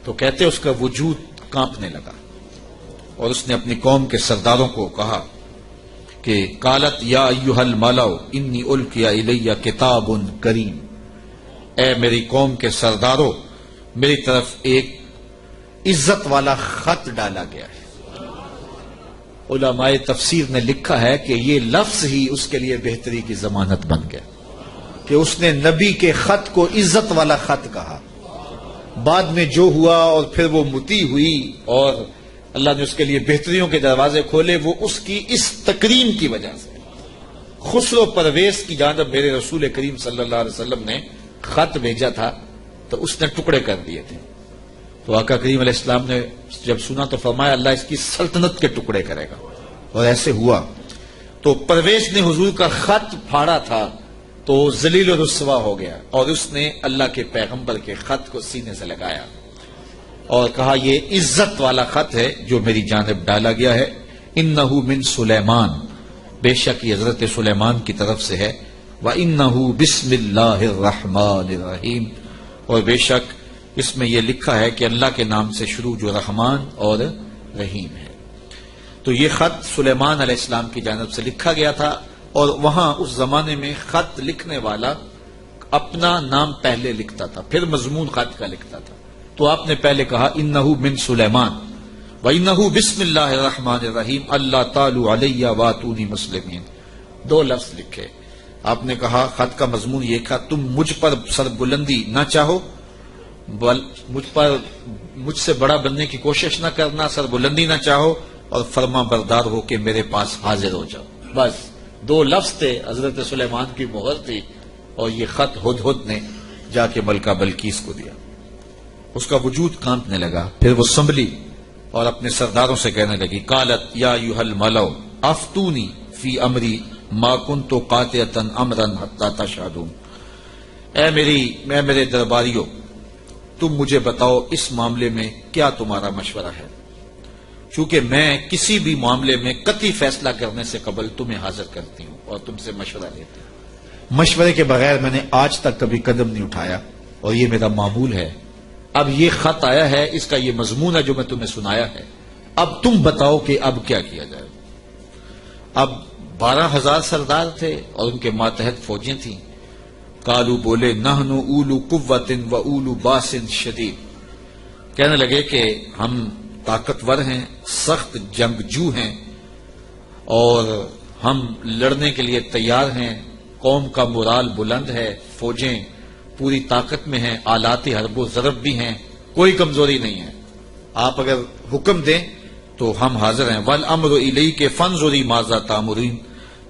[SPEAKER 1] تو کہتے اس کا وجود کانپنے لگا. اور اس نے اپنی قوم کے سرداروں کو کہا کہ قالت یا ایھا الملأ انی القی الی کتاب کریم. اے میری قوم کے سرداروں، میری طرف ایک عزت والا خط ڈالا گیا ہے. علماء تفسیر نے لکھا ہے کہ یہ لفظ ہی اس کے لیے بہتری کی ضمانت بن گیا. کہ اس نے نبی کے خط کو عزت والا خط کہا. بعد میں جو ہوا اور پھر وہ متی ہوئی اور اللہ نے اس کے لیے بہتریوں کے دروازے کھولے، وہ اس کی اس تکریم کی وجہ سے. خسرو پرویز کی جانب میرے رسول کریم صلی اللہ علیہ وسلم نے خط بھیجا تھا تو اس نے ٹکڑے کر دیے تھے. تو آقا کریم علیہ السلام نے جب سنا تو فرمایا اللہ اس کی سلطنت کے ٹکڑے کرے گا، اور ایسے ہوا. تو پرویز نے حضور کا خط پھاڑا تھا تو ذلیل و رسوا ہو گیا، اور اس نے اللہ کے پیغمبر کے خط کو سینے سے لگایا اور کہا یہ عزت والا خط ہے جو میری جانب ڈالا گیا ہے. انہ من سلیمان، بے شک یہ حضرت سلیمان کی طرف سے ہے. وَإِنَّهُ بِسْمِ اللَّهِ الرَّحْمَٰنِ الرَّحِيمِ، اور بے شک اس میں یہ لکھا ہے کہ اللہ کے نام سے شروع جو رحمان اور رحیم ہے. تو یہ خط سلیمان علیہ السلام کی جانب سے لکھا گیا تھا، اور وہاں اس زمانے میں خط لکھنے والا اپنا نام پہلے لکھتا تھا پھر مضمون خط کا لکھتا تھا. تو آپ نے پہلے کہا انہو من سلیمان وانہو بسم اللہ الرحمن الرحیم اللہ تعالی علیہ واتونی مسلمین. 2 لفظ لکھے. آپ نے کہا خط کا مضمون یہ تھا تم مجھ پر سربلندی نہ چاہو، مجھ سے بڑا بننے کی کوشش نہ کرنا، سربلندی نہ چاہو، اور فرما بردار ہو کے میرے پاس حاضر ہو جاؤ. بس 2 لفظ تھے، حضرت سلیمان کی مہر تھی، اور یہ خط ہدہد نے جا کے ملکہ بلقیس کو دیا. اس کا وجود کانپنے لگا. پھر وہ سنبھلی اور اپنے سرداروں سے کہنے لگی قالت یا ایھا الملؤ افتونی فی امری ما کنت قاطعۃ امرا حتی تشہدون. اے میرے درباریوں، تم مجھے بتاؤ اس معاملے میں کیا تمہارا مشورہ ہے، چونکہ میں کسی بھی معاملے میں قطعی فیصلہ کرنے سے قبل تمہیں حاضر کرتی ہوں اور تم سے مشورہ لیتی ہوں. مشورے کے بغیر میں نے آج تک کبھی قدم نہیں اٹھایا، اور یہ میرا معمول ہے. اب یہ خط آیا ہے، اس کا یہ مضمون ہے جو میں تمہیں سنایا ہے. اب تم بتاؤ کہ اب کیا کیا جائے. اب 12,000 سردار تھے اور ان کے ماتحت فوجیں تھیں. قالو بولے نحن اولو قوت و اولو باس شدید. کہنے لگے کہ ہم طاقتور ہیں، سخت جنگجو ہیں، اور ہم لڑنے کے لیے تیار ہیں. قوم کا مورال بلند ہے، فوجیں پوری طاقت میں ہیں، آلات حرب و ضرب بھی ہیں، کوئی کمزوری نہیں ہے. آپ اگر حکم دیں تو ہم حاضر ہیں. والامر الیک فانظری ماذا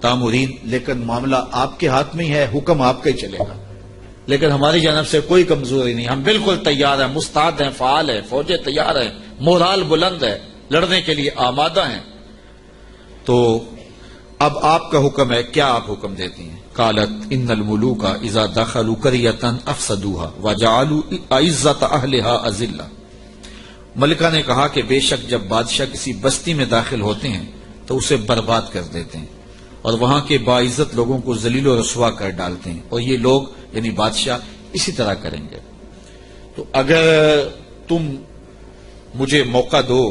[SPEAKER 1] تامرین، لیکن معاملہ آپ کے ہاتھ میں ہی ہے، حکم آپ کا ہی چلے گا، لیکن ہماری جانب سے کوئی کمزوری نہیں. ہم بالکل تیار ہیں، مستعد ہیں، فعال ہیں، فوجیں تیار ہیں، مورال بلند ہے، لڑنے کے لیے آمادہ ہیں. تو اب آپ کا حکم ہے، کیا آپ حکم دیتی ہیں؟ قالت ان الملوک اذا دخلوا قرية افسدوها وجعلوا اعزة اهلها اذلة. ملکہ نے کہا کہ بے شک جب بادشاہ کسی بستی میں داخل ہوتے ہیں تو اسے برباد کر دیتے ہیں اور وہاں کے باعزت لوگوں کو ذلیل و رسوا کر ڈالتے ہیں، اور یہ لوگ یعنی بادشاہ اسی طرح کریں گے. تو اگر تم مجھے موقع دو،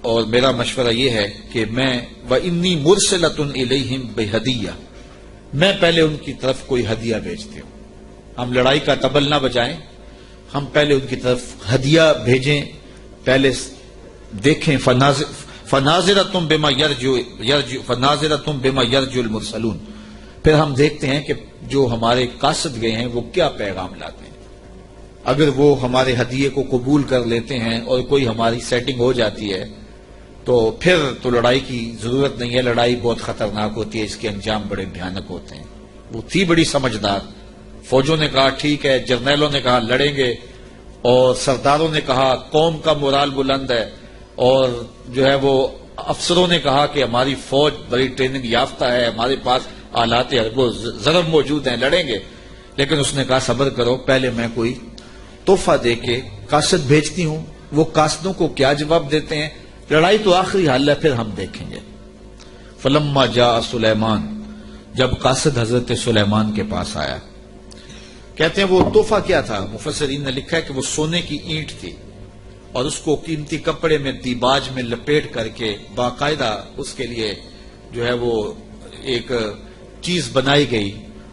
[SPEAKER 1] اور میرا مشورہ یہ ہے کہ میں وَإِنِّي مُرْسِلَةٌ إِلَيْهِمْ بِهَدِيَّةٍ، میں پہلے ان کی طرف کوئی ہدیہ بھیجتی ہوں. ہم لڑائی کا طبل نہ بجائیں، ہم پہلے ان کی طرف ہدیہ بھیجیں، پہلے دیکھیں. فَنَاظِرَةٌ بِمَا يَرْجُو الْمُرْسَلُونَ، پھر ہم دیکھتے ہیں کہ جو ہمارے قاصد گئے ہیں وہ کیا پیغام لاتے ہیں. اگر وہ ہمارے ہدیے کو قبول کر لیتے ہیں اور کوئی ہماری سیٹنگ ہو جاتی ہے تو پھر تو لڑائی کی ضرورت نہیں ہے. لڑائی بہت خطرناک ہوتی ہے، اس کے انجام بڑے بھیانک ہوتے ہیں. وہ تھی بڑی سمجھدار. فوجوں نے کہا ٹھیک ہے، جرنیلوں نے کہا لڑیں گے، اور سرداروں نے کہا قوم کا مورال بلند ہے، اور جو ہے وہ افسروں نے کہا کہ ہماری فوج بڑی ٹریننگ یافتہ ہے، ہمارے پاس آلات حرب و ضرب موجود ہیں، لڑیں گے. لیکن اس نے کہا صبر کرو، پہلے میں کوئی تحفہ دے کے قاصد بھیجتی ہوں. وہ قاصدوں کو کیا جواب دیتے ہیں؟ لڑائی تو آخری حل ہے، پھر ہم دیکھیں گے. فلما جاء سلیمان، جب قاصد حضرت سلیمان کے پاس آیا، کہتے ہیں وہ تحفہ کیا تھا؟ مفسرین نے لکھا ہے کہ وہ سونے کی اینٹ تھی، اور اس کو قیمتی کپڑے میں دیباج میں لپیٹ کر کے باقاعدہ اس کے لیے جو ہے وہ ایک چیز بنائی گئی،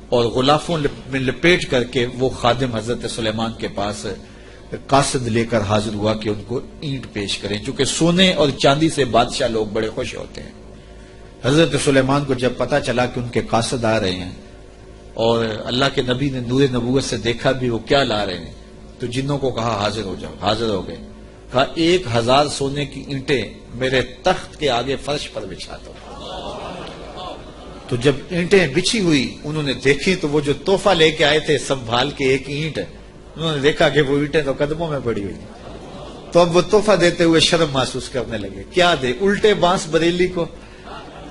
[SPEAKER 1] اور غلافوں میں لپیٹ کر کے وہ خادم حضرت سلیمان کے پاس قاصد لے کر حاضر ہوا کہ ان کو اینٹ پیش کریں. چونکہ سونے اور چاندی سے بادشاہ لوگ بڑے خوش ہوتے ہیں. حضرت سلیمان کو جب پتا چلا کہ ان کے قاصد آ رہے ہیں اور اللہ کے نبی نے نور نبوت سے دیکھا بھی وہ کیا لا رہے ہیں، تو جنوں کو کہا حاضر ہو جاؤ، حاضر ہو گئے، کہا 1000 سونے کی اینٹیں میرے تخت کے آگے فرش پر بچھا دو۔ تو جب اینٹیں بچھی ہوئی انہوں نے دیکھی تو وہ جو تحفہ لے کے آئے تھے سنبھال کے ایک اینٹ، انہوں نے دیکھا کہ وہ اینٹیں تو قدموں میں پڑی ہوئی، تو اب وہ تحفہ دیتے ہوئے شرم محسوس کرنے لگے، کیا دے، الٹے بانس بریلی کو،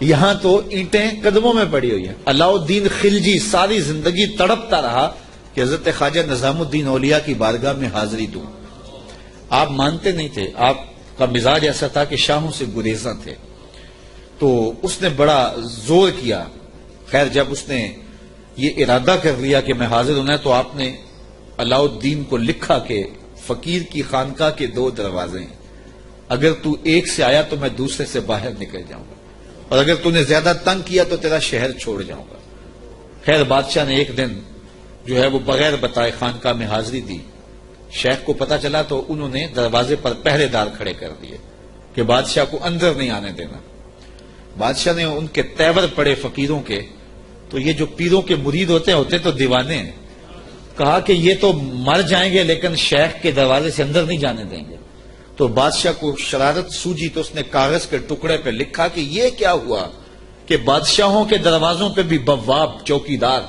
[SPEAKER 1] یہاں تو اینٹیں قدموں میں پڑی ہوئی ہیں۔ علاؤ الدین خلجی ساری زندگی تڑپتا رہا کہ حضرت خواجہ نظام الدین اولیاء کی بارگاہ میں حاضری دوں۔ آپ مانتے نہیں تھے، آپ کا مزاج ایسا تھا کہ شاہوں سے گریزاں تھے، تو اس نے بڑا زور کیا۔ خیر جب اس نے یہ ارادہ کر لیا کہ میں حاضر ہونا ہے تو آپ نے علاؤ الدین کو لکھا کہ فقیر کی خانقاہ کے 2 دروازے ہیں، اگر تو ایک سے آیا تو میں دوسرے سے باہر نکل جاؤں گا، اور اگر تو نے زیادہ تنگ کیا تو تیرا شہر چھوڑ جاؤں گا۔ خیر بادشاہ نے ایک دن جو ہے وہ بغیر بتائے خانقاہ میں حاضری دی۔ شیخ کو پتا چلا تو انہوں نے دروازے پر پہرے دار کھڑے کر دیے کہ بادشاہ کو اندر نہیں آنے دینا۔ بادشاہ نے ان کے تیور پڑے فقیروں کے، تو یہ جو پیروں کے مرید ہوتے تو دیوانے ہیں، کہا کہ یہ تو مر جائیں گے لیکن شیخ کے دروازے سے اندر نہیں جانے دیں گے۔ تو بادشاہ کو شرارت سوجی تو اس نے کاغذ کے ٹکڑے پہ لکھا کہ یہ کیا ہوا کہ بادشاہوں کے دروازوں پہ بھی بواب چوکیدار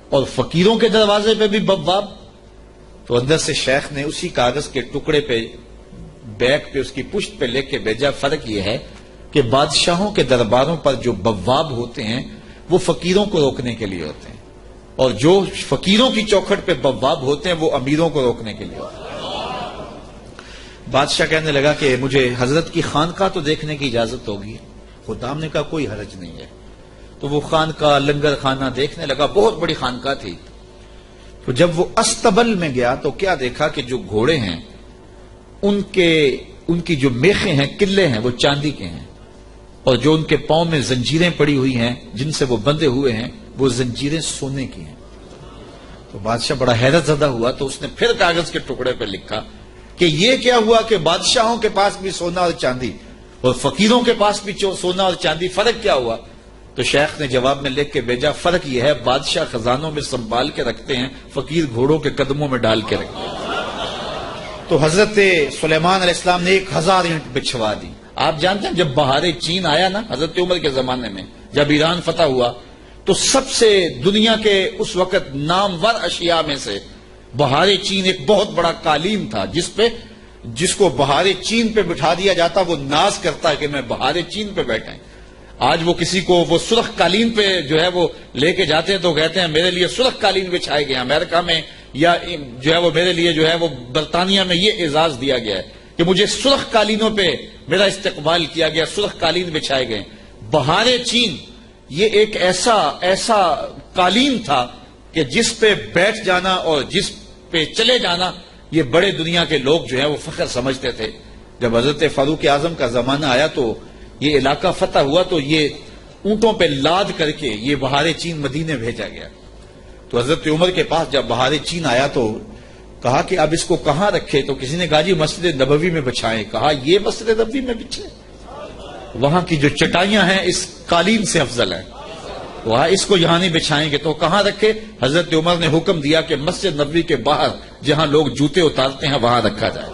[SPEAKER 1] اور فقیروں کے دروازے پہ بھی بواب۔ تو اندر سے شیخ نے اسی کاغذ کے ٹکڑے پہ بیک پہ اس کی پشت پہ لکھ کے بھیجا، فرق یہ ہے کہ بادشاہوں کے درباروں پر جو بواب ہوتے ہیں وہ فقیروں کو روکنے کے لیے ہوتے ہیں، اور جو فقیروں کی چوکھٹ پہ بواب ہوتے ہیں وہ امیروں کو روکنے کے لیے ہوتے ہیں۔ بادشاہ کہنے لگا کہ مجھے حضرت کی خانقاہ تو دیکھنے کی اجازت ہوگی۔ خدام نے کہا کوئی حرج نہیں ہے۔ تو وہ خانقاہ لنگر خانہ دیکھنے لگا، بہت بڑی خانقاہ تھی۔ تو جب وہ استبل میں گیا تو کیا دیکھا کہ جو گھوڑے ہیں ان کی جو میخیں ہیں، قلعے ہیں، وہ چاندی کے ہیں، اور جو ان کے پاؤں میں زنجیریں پڑی ہوئی ہیں جن سے وہ بندھے ہوئے ہیں وہ زنجیریں سونے کی ہیں۔ تو بادشاہ بڑا حیرت زدہ ہوا، تو اس نے پھر کاغذ کے ٹکڑے پہ لکھا کہ یہ کیا ہوا کہ بادشاہوں کے پاس بھی سونا اور چاندی اور فقیروں کے پاس بھی سونا اور چاندی، فرق کیا ہوا؟ تو شیخ نے جواب میں لکھ کے بھیجا، فرق یہ ہے بادشاہ خزانوں میں سنبھال کے رکھتے ہیں، فقیر گھوڑوں کے قدموں میں ڈال کے رکھتے ہیں۔ تو حضرت سلیمان علیہ السلام نے 1000 اینٹ بچھوا دی۔ آپ جانتے ہیں جب بہار چین آیا نا حضرت عمر کے زمانے میں، جب ایران فتح ہوا تو سب سے دنیا کے اس وقت نامور اشیاء میں سے بہار چین ایک بہت بڑا قالین تھا، جس کو بہار چین پہ بٹھا دیا جاتا وہ ناز کرتا ہے کہ میں بہار چین پہ بیٹھا۔ آج وہ کسی کو وہ سرخ قالین پہ جو ہے وہ لے کے جاتے ہیں تو کہتے ہیں میرے لیے سرخ قالین بچھائے گئے، امریکہ میں یا جو ہے وہ میرے لیے جو ہے وہ برطانیہ میں یہ اعزاز دیا گیا ہے کہ مجھے سرخ قالینوں پہ میرا استقبال کیا گیا، سرخ قالین بچھائے گئے۔ بہار چین یہ ایک ایسا قالین تھا کہ جس پہ بیٹھ جانا اور جس پہ چلے جانا یہ بڑے دنیا کے لوگ جو ہے وہ فخر سمجھتے تھے۔ جب حضرت فاروق اعظم کا زمانہ آیا تو یہ علاقہ فتح ہوا تو یہ اونٹوں پہ لاد کر کے یہ بہار چین مدینے بھیجا گیا۔ تو حضرت عمر کے پاس جب بہار چین آیا تو کہا کہ اب اس کو کہاں رکھے؟ تو کسی نے کہا جی مسجد نبوی میں بچھائیں۔ کہا یہ مسجد نبوی میں بچھے؟ وہاں کی جو چٹائیاں ہیں اس قالین سے افضل ہیں، وہاں اس کو یہاں نہیں بچھائیں گے۔ تو کہاں رکھے؟ حضرت عمر نے حکم دیا کہ مسجد نبوی کے باہر جہاں لوگ جوتے اتارتے ہیں وہاں رکھا جائے،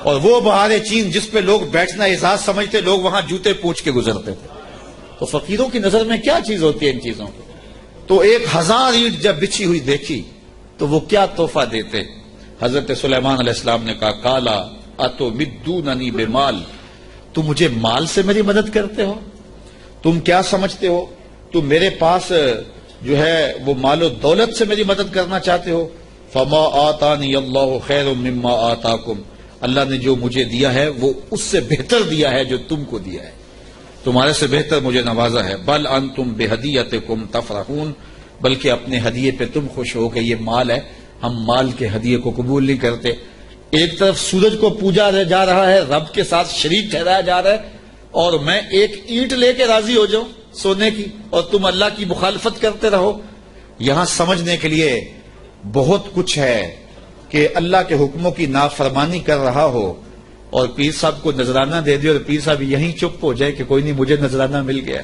[SPEAKER 1] اور وہ بہار چین جس پہ لوگ بیٹھنا اعزاز سمجھتے لوگ وہاں جوتے پوچھ کے گزرتے تھے۔ تو فقیروں کی نظر میں کیا چیز ہوتی ہے ان چیزوں کی؟ تو 1000 اینٹ جب بچھی ہوئی دیکھی تو وہ کیا تحفہ دیتے؟ حضرت سلیمان علیہ السلام نے کہا کالا اتو مدوننی بمال، تم مجھے مال سے میری مدد کرتے ہو؟ تم کیا سمجھتے ہو؟ تم میرے پاس جو ہے وہ مال و دولت سے میری مدد کرنا چاہتے ہو؟ فما آتانی اللہ خیر مما آتاکم، اللہ نے جو مجھے دیا ہے وہ اس سے بہتر دیا ہے جو تم کو دیا ہے، تمہارے سے بہتر مجھے نوازا ہے۔ بل انتم بہدیتکم تفرحون، بلکہ اپنے ہدیے پہ تم خوش ہو کہ یہ مال ہے، ہم مال کے ہدیے کو قبول نہیں کرتے۔ ایک طرف سورج کو پوجا جا رہا ہے، رب کے ساتھ شریک ٹھہرایا جا رہا ہے، اور میں ایک اینٹ لے کے راضی ہو جاؤں سونے کی، اور تم اللہ کی مخالفت کرتے رہو۔ یہاں سمجھنے کے لیے بہت کچھ ہے کہ اللہ کے حکموں کی نافرمانی کر رہا ہو اور پیر صاحب کو نذرانہ دے دے اور پیر صاحب یہیں چپ ہو جائے کہ کوئی نہیں مجھے نذرانہ مل گیا،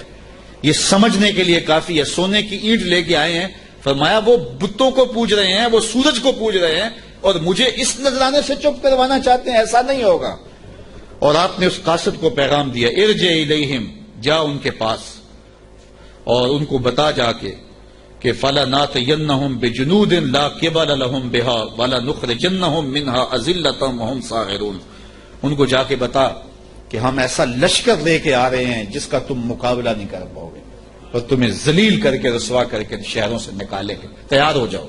[SPEAKER 1] یہ سمجھنے کے لیے کافی ہے۔ سونے کی اینٹ لے کے آئے ہیں، فرمایا وہ بتوں کو پوج رہے ہیں، وہ سورج کو پوج رہے ہیں، اور مجھے اس نذرانے سے چپ کروانا چاہتے ہیں، ایسا نہیں ہوگا۔ اور آپ نے اس قاصد کو پیغام دیا، ارجع الیہم، جا ان کے پاس اور ان کو بتا جا کے کہ فَلَنَاتِيَنَّهُمْ بِجُنُودٍ لَا قِبَلَ لَهُمْ بِهَا وَلَنُخْرِجَنَّهُمْ مِنْهَا أَذِلَّةً وَهُمْ صَاغِرُونَ۔ ان کو جا کے بتا کہ ہم ایسا لشکر لے کے آ رہے ہیں جس کا تم مقابلہ نہیں کر پاؤ گے، اور تمہیں ذلیل کر کے رسوا کر کے شہروں سے نکالیں گے، تیار ہو جاؤ۔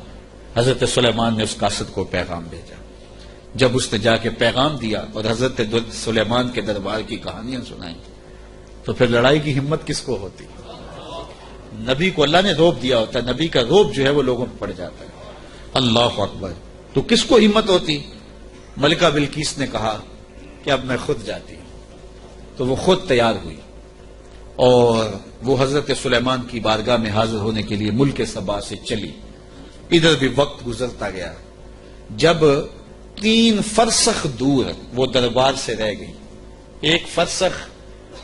[SPEAKER 1] حضرت سلیمان نے اس قاصد کو پیغام بھیجا۔ جب اس نے جا کے پیغام دیا اور حضرت سلیمان کے دربار کی کہانیاں سنائیں، تو پھر لڑائی کی ہمت کس کو ہوتی؟ نبی کو اللہ نے روب دیا ہوتا ہے، نبی کا روب جو ہے وہ لوگوں پہ پڑ جاتا ہے۔ اللہ اکبر! تو کس کو ہمت ہوتی؟ ملکہ بلقیس نے کہا کہ اب میں خود جاتی ہوں، تو وہ خود تیار ہوئی اور وہ حضرت سلیمان کی بارگاہ میں حاضر ہونے کے لیے ملک سبا سے چلی۔ ادھر بھی وقت گزرتا گیا، جب 3 فرسخ دور وہ دربار سے رہ گئی، 1 فرسخ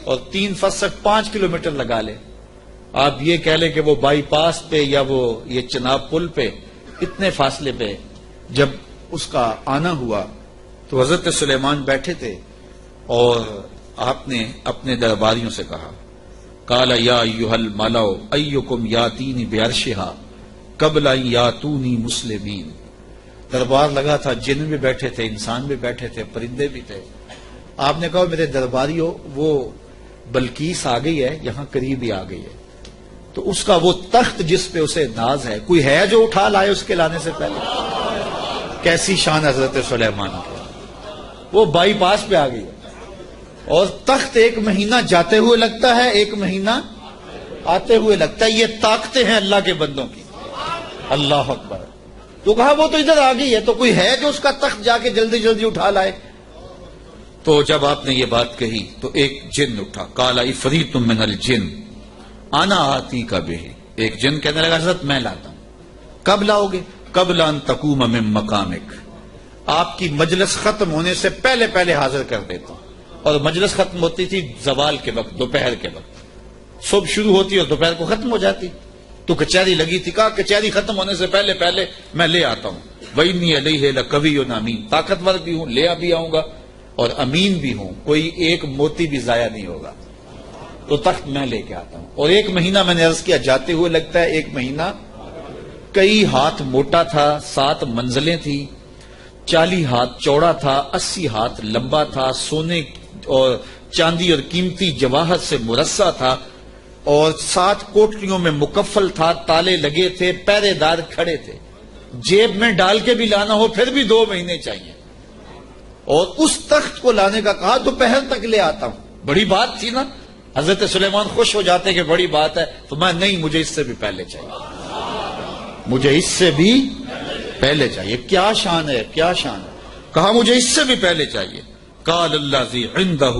[SPEAKER 1] اور 3 فرسخ 5 کلومیٹر لگا لے، آپ یہ کہہ لیں کہ وہ بائی پاس پہ یا وہ یہ چناب پل پہ، اتنے فاصلے پہ جب اس کا آنا ہوا تو حضرت سلیمان بیٹھے تھے اور آپ نے اپنے درباریوں سے کہا، قال یا ایھا الملأ ایکم یاتینی بعرشھا قبل ان یاتونی مسلمین۔ دربار لگا تھا، جن بھی بیٹھے تھے، انسان بھی بیٹھے تھے، پرندے بھی تھے۔ آپ نے کہا میرے درباریوں، وہ بلقیس آ گئی ہے، یہاں قریب ہی آ گئی ہے، تو اس کا وہ تخت جس پہ اسے ناز ہے، کوئی ہے جو اٹھا لائے اس کے لانے سے پہلے؟ کیسی شان حضرت سلیمان کی! وہ بائی پاس پہ آ گئی ہے اور تخت 1 مہینہ جاتے ہوئے لگتا ہے، 1 مہینہ آتے ہوئے لگتا ہے۔ یہ طاقتیں ہیں اللہ کے بندوں کی۔ اللہ اکبر! تو کہا وہ تو ادھر آ گئی ہے، تو کوئی ہے جو اس کا تخت جا کے جلدی جلدی اٹھا لائے؟ تو جب آپ نے یہ بات کہی تو ایک جن اٹھا، قال عفریت من الجن انا آتیک بہ۔ ایک جن کہنے لگا حضرت میں لاتا ہوں۔ کب لاؤ گے؟ قبل ان تقوم من مقامک، آپ کی مجلس ختم ہونے سے پہلے پہلے حاضر کر دیتا ہوں۔ اور مجلس ختم ہوتی تھی زوال کے وقت، دوپہر کے وقت، صبح شروع ہوتی اور دوپہر کو ختم ہو جاتی، تو کچہری لگی تھی، کہا کچہری ختم ہونے سے پہلے پہلے میں لے آتا ہوں۔ وَإِنِّي عَلَيْهِ لَقَوِيٌّ أَمِينٌ، طاقتور بھی ہوں، لے بھی آؤں گا، اور امین بھی ہوں، کوئی ایک موتی بھی ضائع نہیں ہوگا، تو تخت میں لے کے آتا ہوں۔ اور 1 مہینہ میں نے عرض کیا جاتے ہوئے لگتا ہے، 1 مہینہ کئی ہاتھ موٹا تھا، 7 منزلیں تھی، 40 ہاتھ چوڑا تھا، 80 ہاتھ لمبا تھا، سونے اور چاندی اور قیمتی جواہر سے مرصع تھا، اور 7 کوٹریوں میں مکفل تھا، تالے لگے تھے، پہرے دار کھڑے تھے، جیب میں ڈال کے بھی لانا ہو پھر بھی 2 مہینے چاہیے۔ اور اس تخت کو لانے کا کہا دوپہر تک لے آتا ہوں۔ بڑی بات تھی نا، حضرت سلیمان خوش ہو جاتے کہ بڑی بات ہے، تو میں نہیں، مجھے اس سے بھی پہلے چاہیے، مجھے اس سے بھی پہلے چاہیے۔ کیا شان ہے، کیا شان ہے! کہا مجھے اس سے بھی پہلے چاہیے۔ قال الذی عندہ،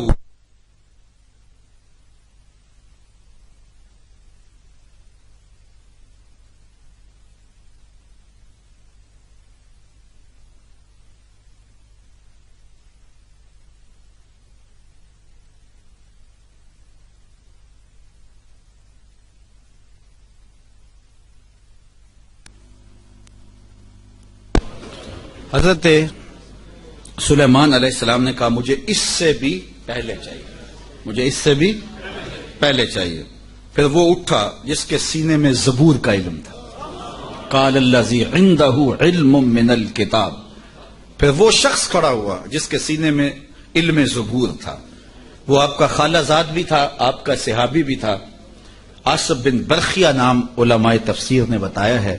[SPEAKER 1] حضرت سلیمان علیہ السلام نے کہا مجھے اس سے بھی پہلے چاہیے، مجھے اس سے بھی پہلے چاہیے۔ پھر وہ اٹھا جس کے سینے میں زبور کا علم تھا، قال الذی عندہ علم من الکتاب۔ پھر وہ شخص کھڑا ہوا جس کے سینے میں علم زبور تھا، وہ آپ کا خالہ زاد بھی تھا، آپ کا صحابی بھی تھا، عاصب بن برخیہ نام علماء تفسیر نے بتایا ہے،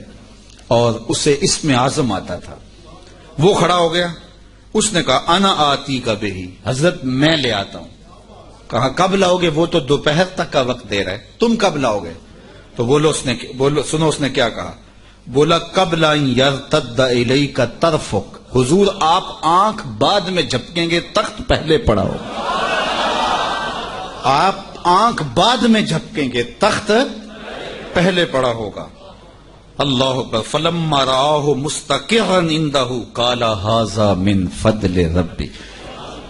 [SPEAKER 1] اور اسے اسم اعظم آتا تھا۔ وہ کھڑا ہو گیا، اس نے کہا انا آتی کا بہی، حضرت میں لے آتا ہوں۔ کہا کب لاؤ گے؟ وہ تو دوپہر تک کا وقت دے رہا ہے، تم کب لاؤ گے؟ تو سنو اس نے کیا کہا، بولا قبل ان یرتد الیک طرفک، حضور آپ آنکھ بعد میں جھپکیں گے، تخت پہلے پڑا ہوگا۔ آپ آنکھ بعد میں جھپکیں گے، تخت پہلے پڑا ہوگا۔ اللہ اکبر۔ فلما رآہ مستقرا عندہ قال ھذا من فضل ربی۔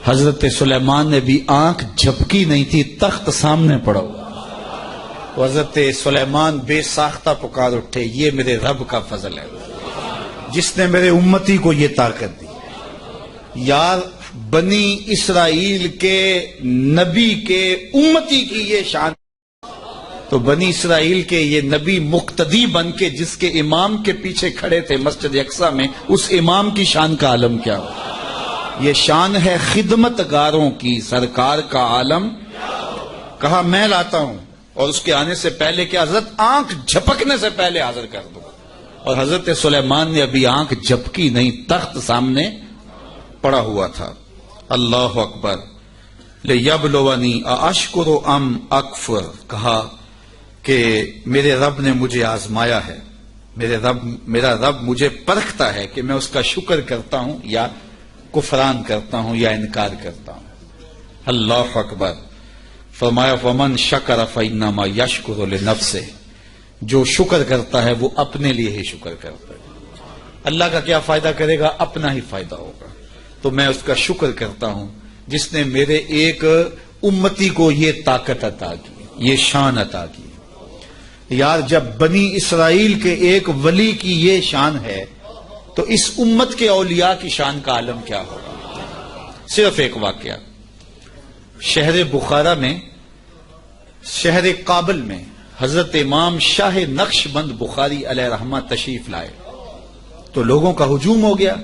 [SPEAKER 1] حضرت سلیمان نے بھی آنکھ جھپکی نہیں تھی، تخت سامنے پڑا ہوا۔
[SPEAKER 2] تو حضرت سلیمان بے ساختہ پکار اٹھے، یہ میرے رب کا فضل ہے جس نے میرے امتی کو یہ طاقت دی۔ یار بنی اسرائیل کے نبی کے امتی کی یہ شان، تو بنی اسرائیل کے یہ نبی مقتدی بن کے جس کے امام کے پیچھے کھڑے تھے مسجد اقصی میں، اس امام کی شان کا عالم کیا ہو؟ یہ شان ہے خدمت گاروں کی، سرکار کا عالم۔ کہا میں لاتا ہوں، اور اس کے آنے سے پہلے کہ حضرت آنکھ جھپکنے سے پہلے حاضر کر دو، اور حضرت سلیمان نے ابھی آنکھ جھپکی نہیں، تخت سامنے پڑا ہوا تھا۔ اللہ اکبر۔ لِیَبْلُوَنِی أَأَشْکُرُ أَمْ أَکْفُرُ، کہا کہ میرے رب نے مجھے آزمایا ہے، میرا رب مجھے پرکھتا ہے کہ میں اس کا شکر کرتا ہوں یا کفران کرتا ہوں یا انکار کرتا ہوں۔ اللہ اکبر۔ فرمایا وَمَنْ شَکَرَ فَإِنَّمَا يَشْکُرُ لِنَفْسِهِ، جو شکر کرتا ہے وہ اپنے لیے ہی شکر کرتا ہے، اللہ کا کیا فائدہ کرے گا؟ اپنا ہی فائدہ ہوگا۔ تو میں اس کا شکر کرتا ہوں جس نے میرے ایک امتی کو یہ طاقت عطا کی، یہ شان عطا کی۔ یار جب بنی اسرائیل کے ایک ولی کی یہ شان ہے تو اس امت کے اولیاء کی شان کا عالم کیا ہوگا؟ صرف ایک واقعہ، شہر بخارا میں، شہر کابل میں حضرت امام شاہ نقش بند بخاری علیہ رحمہ تشریف لائے تو لوگوں کا ہجوم ہو گیا۔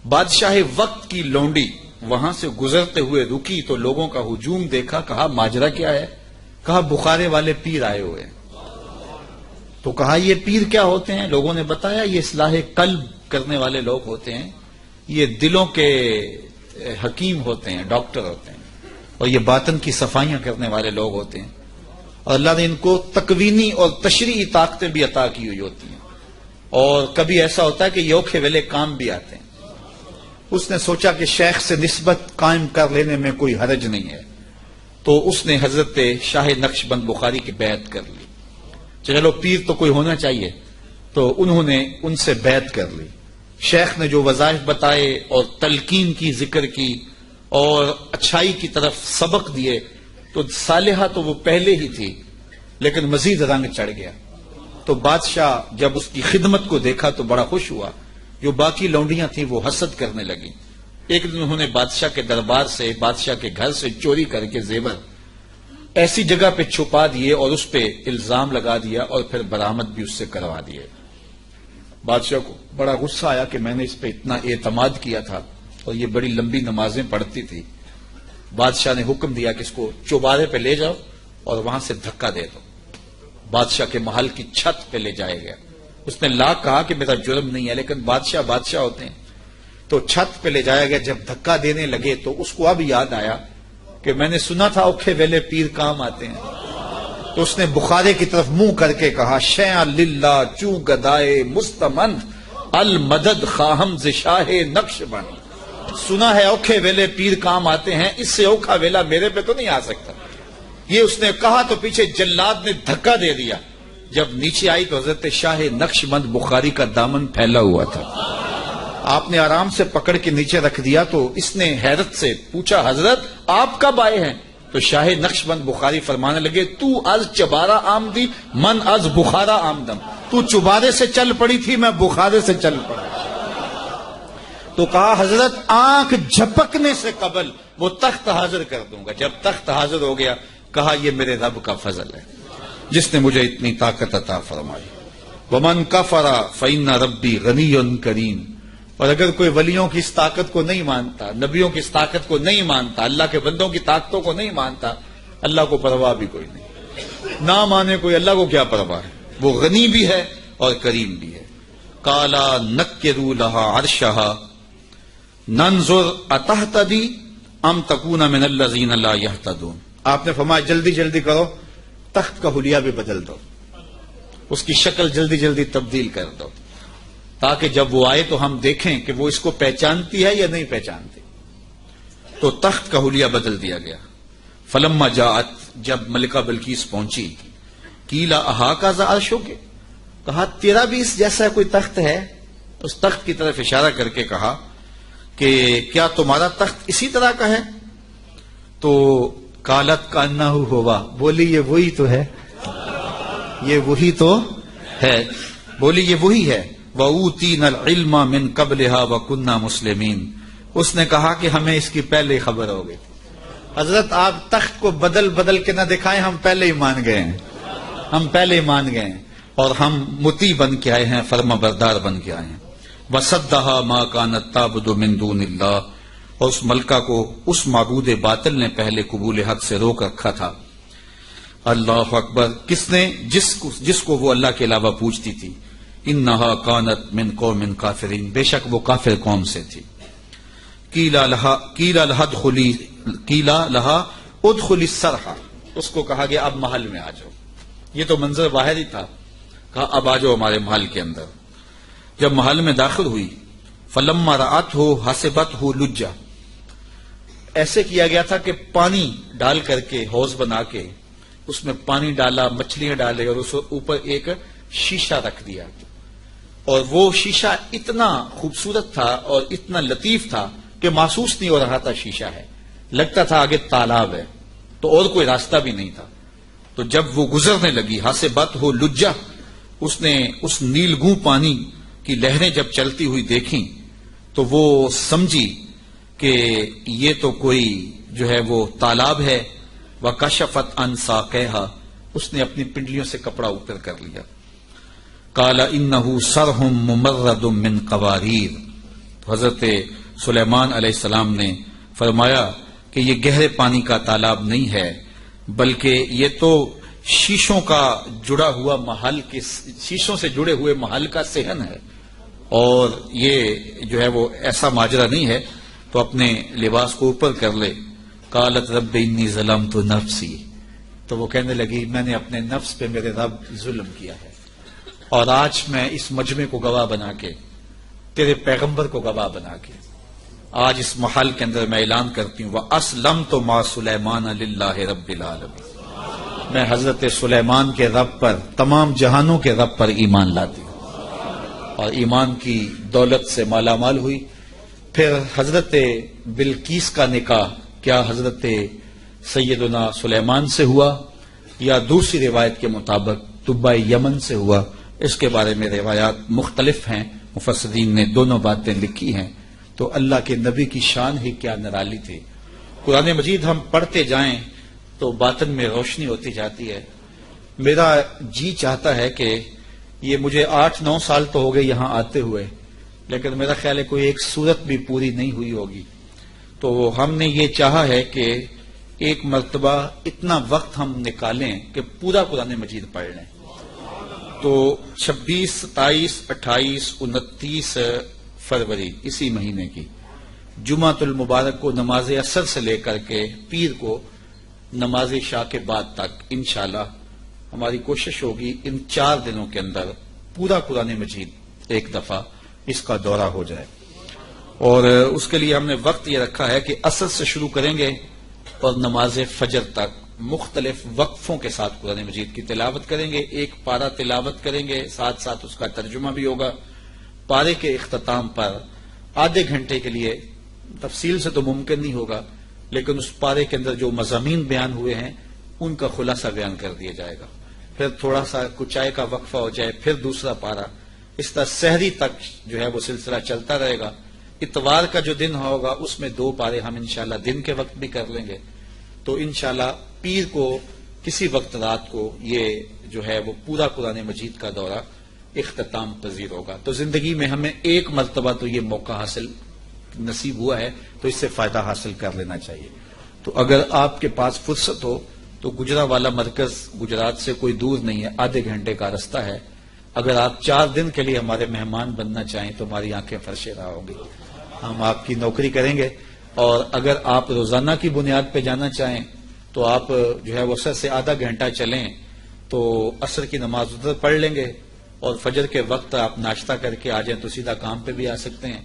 [SPEAKER 2] بادشاہ وقت کی لونڈی وہاں سے گزرتے ہوئے رکی تو لوگوں کا ہجوم دیکھا، کہا ماجرا کیا ہے؟ کہا بخارے والے پیر آئے ہوئے ہیں۔ تو کہا یہ پیر کیا ہوتے ہیں؟ لوگوں نے بتایا یہ اصلاح قلب کرنے والے لوگ ہوتے ہیں، یہ دلوں کے حکیم ہوتے ہیں، ڈاکٹر ہوتے ہیں، اور یہ باطن کی صفائیاں کرنے والے لوگ ہوتے ہیں، اور اللہ نے ان کو تکوینی اور تشریعی طاقتیں بھی عطا کی ہوئی ہوتی ہیں، اور کبھی ایسا ہوتا ہے کہ یہ اوکھے ویلے کام بھی آتے ہیں۔ اس نے سوچا کہ شیخ سے نسبت قائم کر لینے میں کوئی حرج نہیں ہے، تو اس نے حضرت شاہ نقش بند بخاری کی بیعت کر لی۔ چلو پیر تو کوئی ہونا چاہیے، تو انہوں نے ان سے بیعت کر لی۔ شیخ نے جو وظائف بتائے اور تلقین کی، ذکر کی اور اچھائی کی طرف سبق دیے، تو صالحہ تو وہ پہلے ہی تھی لیکن مزید رنگ چڑھ گیا۔ تو بادشاہ جب اس کی خدمت کو دیکھا تو بڑا خوش ہوا۔ جو باقی لونڈیاں تھیں وہ حسد کرنے لگی۔ ایک دن انہوں نے بادشاہ کے دربار سے، بادشاہ کے گھر سے چوری کر کے زیور ایسی جگہ پہ چھپا دیے اور اس پہ الزام لگا دیا اور پھر برآمد بھی اس سے کروا دیے۔ بادشاہ کو بڑا غصہ آیا کہ میں نے اس پہ اتنا اعتماد کیا تھا اور یہ بڑی لمبی نمازیں پڑھتی تھی۔ بادشاہ نے حکم دیا کہ اس کو چوبارے پہ لے جاؤ اور وہاں سے دھکا دے دو۔ بادشاہ کے محل کی چھت پہ لے جایا گیا۔ اس نے لاکھ کہا کہ میرا جرم نہیں ہے، لیکن بادشاہ ہوتے ہیں، تو چھت پہ لے جایا گیا۔ جب دھکا دینے لگے تو اس کو اب یاد آیا کہ میں نے سنا تھا اوکھے ویلے پیر کام آتے ہیں، تو اس نے بخارے کی طرف منہ کر کے کہا شیعہ للہ چوں گدائے مستمند المدد خواہم ز شاہ نقش بند۔ سنا ہے اوکھے ویلے پیر کام آتے ہیں، اس سے اوکھا ویلا میرے پہ تو نہیں آ سکتا۔ یہ اس نے کہا تو پیچھے جلاد نے دھکا دے دیا۔ جب نیچے آئی تو حضرت شاہ نقش بند بخاری کا دامن پھیلا ہوا تھا۔ آپ نے آرام سے پکڑ کے نیچے رکھ دیا تو اس نے حیرت سے پوچھا حضرت آپ کب آئے ہیں؟ تو شاہ نقش بند بخاری فرمانے لگے تو از چبارہ آمدی من از بخارا آمدم، تو چبارے سے چل پڑی تھی میں بخارے سے چل پڑا۔ تو کہا حضرت آنکھ جھپکنے سے قبل وہ تخت حاضر کر دوں گا۔ جب تخت حاضر ہو گیا کہا یہ میرے رب کا فضل ہے جس نے مجھے اتنی طاقت عطا فرمائی۔ ومن کفر فإن ربی غنی کریم۔ اور اگر کوئی ولیوں کی اس طاقت کو نہیں مانتا، نبیوں کی اس طاقت کو نہیں مانتا، اللہ کے بندوں کی طاقتوں کو نہیں مانتا، اللہ کو پرواہ بھی کوئی نہیں۔ نہ مانے کوئی، اللہ کو کیا پرواہ ہے؟ وہ غنی بھی ہے اور کریم بھی ہے۔ کالا نکروا لہا عرشہا ننظر اتہتدی ام تکون من الذین لا یہتدون۔ آپ نے فرمایا جلدی جلدی کرو، تخت کا حلیہ بھی بدل دو، اس کی شکل جلدی جلدی تبدیل کر دو، تاکہ جب وہ آئے تو ہم دیکھیں کہ وہ اس کو پہچانتی ہے یا نہیں پہچانتی۔ تو تخت کا حلیہ بدل دیا گیا۔ فلما جاءت، جب ملکہ بلقیس پہنچی، قیل اہاکذا عرشک، کہا تیرا بھی اس جیسا کوئی تخت ہے؟ اس تخت کی طرف اشارہ کر کے کہا کہ کیا تمہارا تخت اسی طرح کا ہے؟ تو قالت کانہ ہوا، بولی یہ وہی تو ہے۔ یہ وہی تو ہے. بولی یہ وہی ہے. وَأُوتِينَا الْعِلْمَ مِنْ قَبْلِهَا وَكُنَّا مُسْلِمِينَ. اس نے کہا کہ ہمیں اس کی پہلے خبر ہو گئی. حضرت آپ تخت کو بدل بدل کے نہ دکھائیں، ہم پہلے ہی مان گئے ہیں، ہم پہلے ہی مان گئے ہیں، اور ہم مطیع بن کے آئے ہیں، فرما بردار بن کے آئے ہیں. وَصَدَّهَا مَا كَانَتْ تَعْبُدُ مِن دُونِ اللَّهِ. اور اس ملکہ کو اس معبود باطل نے پہلے قبول حق سے روک رکھا تھا. اللہ اکبر. کس نے؟ جس کو وہ اللہ کے علاوہ پوجتی تھی. انها كانت من قوم کافرین. بے شک وہ کافر قوم سے تھی. قیل لها ادخلی السرح. اس کو کہا گیا اب محل میں آ جاؤ. یہ تو منظر باہر ہی تھا. کہا اب آ جاؤ ہمارے محل کے اندر. جب محل میں داخل ہوئی فلما رأته حسبته لجا. ایسے کیا گیا تھا کہ پانی ڈال کر کے حوض بنا کے اس میں پانی ڈالا، مچھلیاں ڈالے، اور اس اوپر ایک شیشہ رکھ دیا. اور وہ شیشہ اتنا خوبصورت تھا اور اتنا لطیف تھا کہ محسوس نہیں ہو رہا تھا شیشہ ہے، لگتا تھا آگے تالاب ہے، تو اور کوئی راستہ بھی نہیں تھا. تو جب وہ گزرنے لگی حسبته لجا، اس نے اس نیلگوں پانی کی لہریں جب چلتی ہوئی دیکھیں تو وہ سمجھی کہ یہ تو کوئی جو ہے وہ تالاب ہے. وَكَشَفَتْ عَنْ سَاقَيْهَا. اس نے اپنی پنڈلیوں سے کپڑا اوپر کر لیا. قَالَ إِنَّهُ صَرْحٌ مُمَرَّدٌ مِّن قَوَارِيرَ. تو حضرت سلیمان علیہ السلام نے فرمایا کہ یہ گہرے پانی کا تالاب نہیں ہے، بلکہ یہ تو شیشوں کا جڑا ہوا محل کے شیشوں سے جڑے ہوئے محل کا صحن ہے، اور یہ جو ہے وہ ایسا ماجرا نہیں ہے. تو اپنے لباس کو اوپر کر لے. قالت رب انی ظلمت نفسی. تو وہ کہنے لگی میں نے اپنے نفس پہ میرے رب ظلم کیا ہے، اور آج میں اس مجمع کو گواہ بنا کے، تیرے پیغمبر کو گواہ بنا کے، آج اس محل کے اندر میں اعلان کرتی ہوں وَأَسْلَمْتُ مَعَ سُلَيْمَانَ لِلَّهِ رَبِّ الْعَالَمِينَ. میں حضرت سلیمان کے رب پر، تمام جہانوں کے رب پر ایمان لاتی ہوں، اور ایمان کی دولت سے مالا مال ہوئی. پھر حضرت بلقیس کا نکاح کیا حضرت سیدنا سلیمان سے ہوا یا دوسری روایت کے مطابق طبۂ یمن سے ہوا؟ اس کے بارے میں روایات مختلف ہیں، مفسرین نے دونوں باتیں لکھی ہیں. تو اللہ کے نبی کی شان ہی کیا نرالی تھی. قرآن مجید ہم پڑھتے جائیں تو باطن میں روشنی ہوتی جاتی ہے. میرا جی چاہتا ہے کہ یہ مجھے 8-9 سال تو ہو گئے یہاں آتے ہوئے، لیکن میرا خیال ہے کوئی ایک صورت بھی پوری نہیں ہوئی ہوگی. تو ہم نے یہ چاہا ہے کہ ایک مرتبہ اتنا وقت ہم نکالیں کہ پورا قرآن مجید پڑھ لیں. تو 26، 27، 28، 29 فروری اسی مہینے کی جمعۃ المبارک کو نماز عصر سے لے کر کے پیر کو نماز عشاء کے بعد تک انشاءاللہ ہماری کوشش ہوگی ان 4 دنوں کے اندر پورا قرآن مجید ایک دفعہ اس کا دورہ ہو جائے. اور اس کے لیے ہم نے وقت یہ رکھا ہے کہ عصر سے شروع کریں گے اور نماز فجر تک مختلف وقفوں کے ساتھ قرآن مجید کی تلاوت کریں گے. ایک پارہ تلاوت کریں گے، ساتھ ساتھ اس کا ترجمہ بھی ہوگا. پارے کے اختتام پر آدھے گھنٹے کے لیے، تفصیل سے تو ممکن نہیں ہوگا، لیکن اس پارے کے اندر جو مضامین بیان ہوئے ہیں ان کا خلاصہ بیان کر دیا جائے گا. پھر تھوڑا سا کچائے کا وقفہ ہو جائے، پھر دوسرا پارہ، اس طرح سحری تک جو ہے وہ سلسلہ چلتا رہے گا. اتوار کا جو دن ہوگا اس میں 2 پارے ہم انشاءاللہ دن کے وقت بھی کر لیں گے. تو انشاءاللہ پیر کو کسی وقت رات کو یہ جو ہے وہ پورا قرآن مجید کا دورہ اختتام پذیر ہوگا. تو زندگی میں ہمیں ایک مرتبہ تو یہ موقع حاصل نصیب ہوا ہے، تو اس سے فائدہ حاصل کر لینا چاہیے. تو اگر آپ کے پاس فرصت ہو تو گجرانوالہ مرکز گجرات سے کوئی دور نہیں ہے، آدھے گھنٹے کا رستہ ہے. اگر آپ 4 دن کے لیے ہمارے مہمان بننا چاہیں تو ہماری آنکھیں فرشے رہا ہوگی، ہم آپ کی نوکری کریں گے. اور اگر آپ روزانہ کی بنیاد پہ جانا چاہیں تو آپ جو ہے وہ عصر سے آدھا گھنٹہ چلیں تو عصر کی نماز ادھر پڑھ لیں گے، اور فجر کے وقت آپ ناشتہ کر کے آ جائیں تو سیدھا کام پہ بھی آ سکتے ہیں،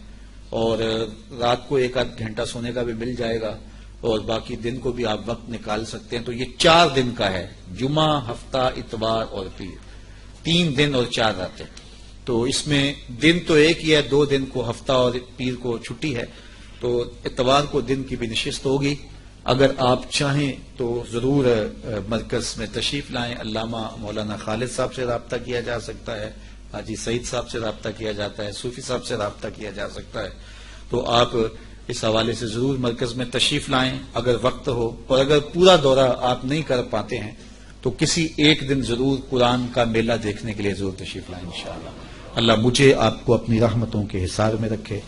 [SPEAKER 2] اور رات کو 1 آدھ گھنٹہ سونے کا بھی مل جائے گا، اور باقی دن کو بھی آپ وقت نکال سکتے ہیں. تو یہ 4 دن کا ہے، جمعہ، ہفتہ، اتوار اور پیر، 3 دن اور 4 راتیں. تو اس میں دن تو ایک ہی ہے، 2 دن کو ہفتہ اور پیر کو چھٹی ہے. تو اتوار کو دن کی بھی نشست ہوگی اگر آپ چاہیں تو ضرور مرکز میں تشریف لائیں. علامہ مولانا خالد صاحب سے رابطہ کیا جا سکتا ہے, حاجی سعید صاحب سے رابطہ کیا جاتا ہے, صوفی صاحب سے رابطہ کیا جا سکتا ہے. تو آپ اس حوالے سے ضرور مرکز میں تشریف لائیں اگر وقت ہو, اور اگر پورا دورہ آپ نہیں کر پاتے ہیں تو کسی ایک دن ضرور قرآن کا میلہ دیکھنے کے لیے ضرور تشریف لائیں انشاءاللہ. اللہ مجھے آپ کو اپنی رحمتوں کے حصار میں رکھے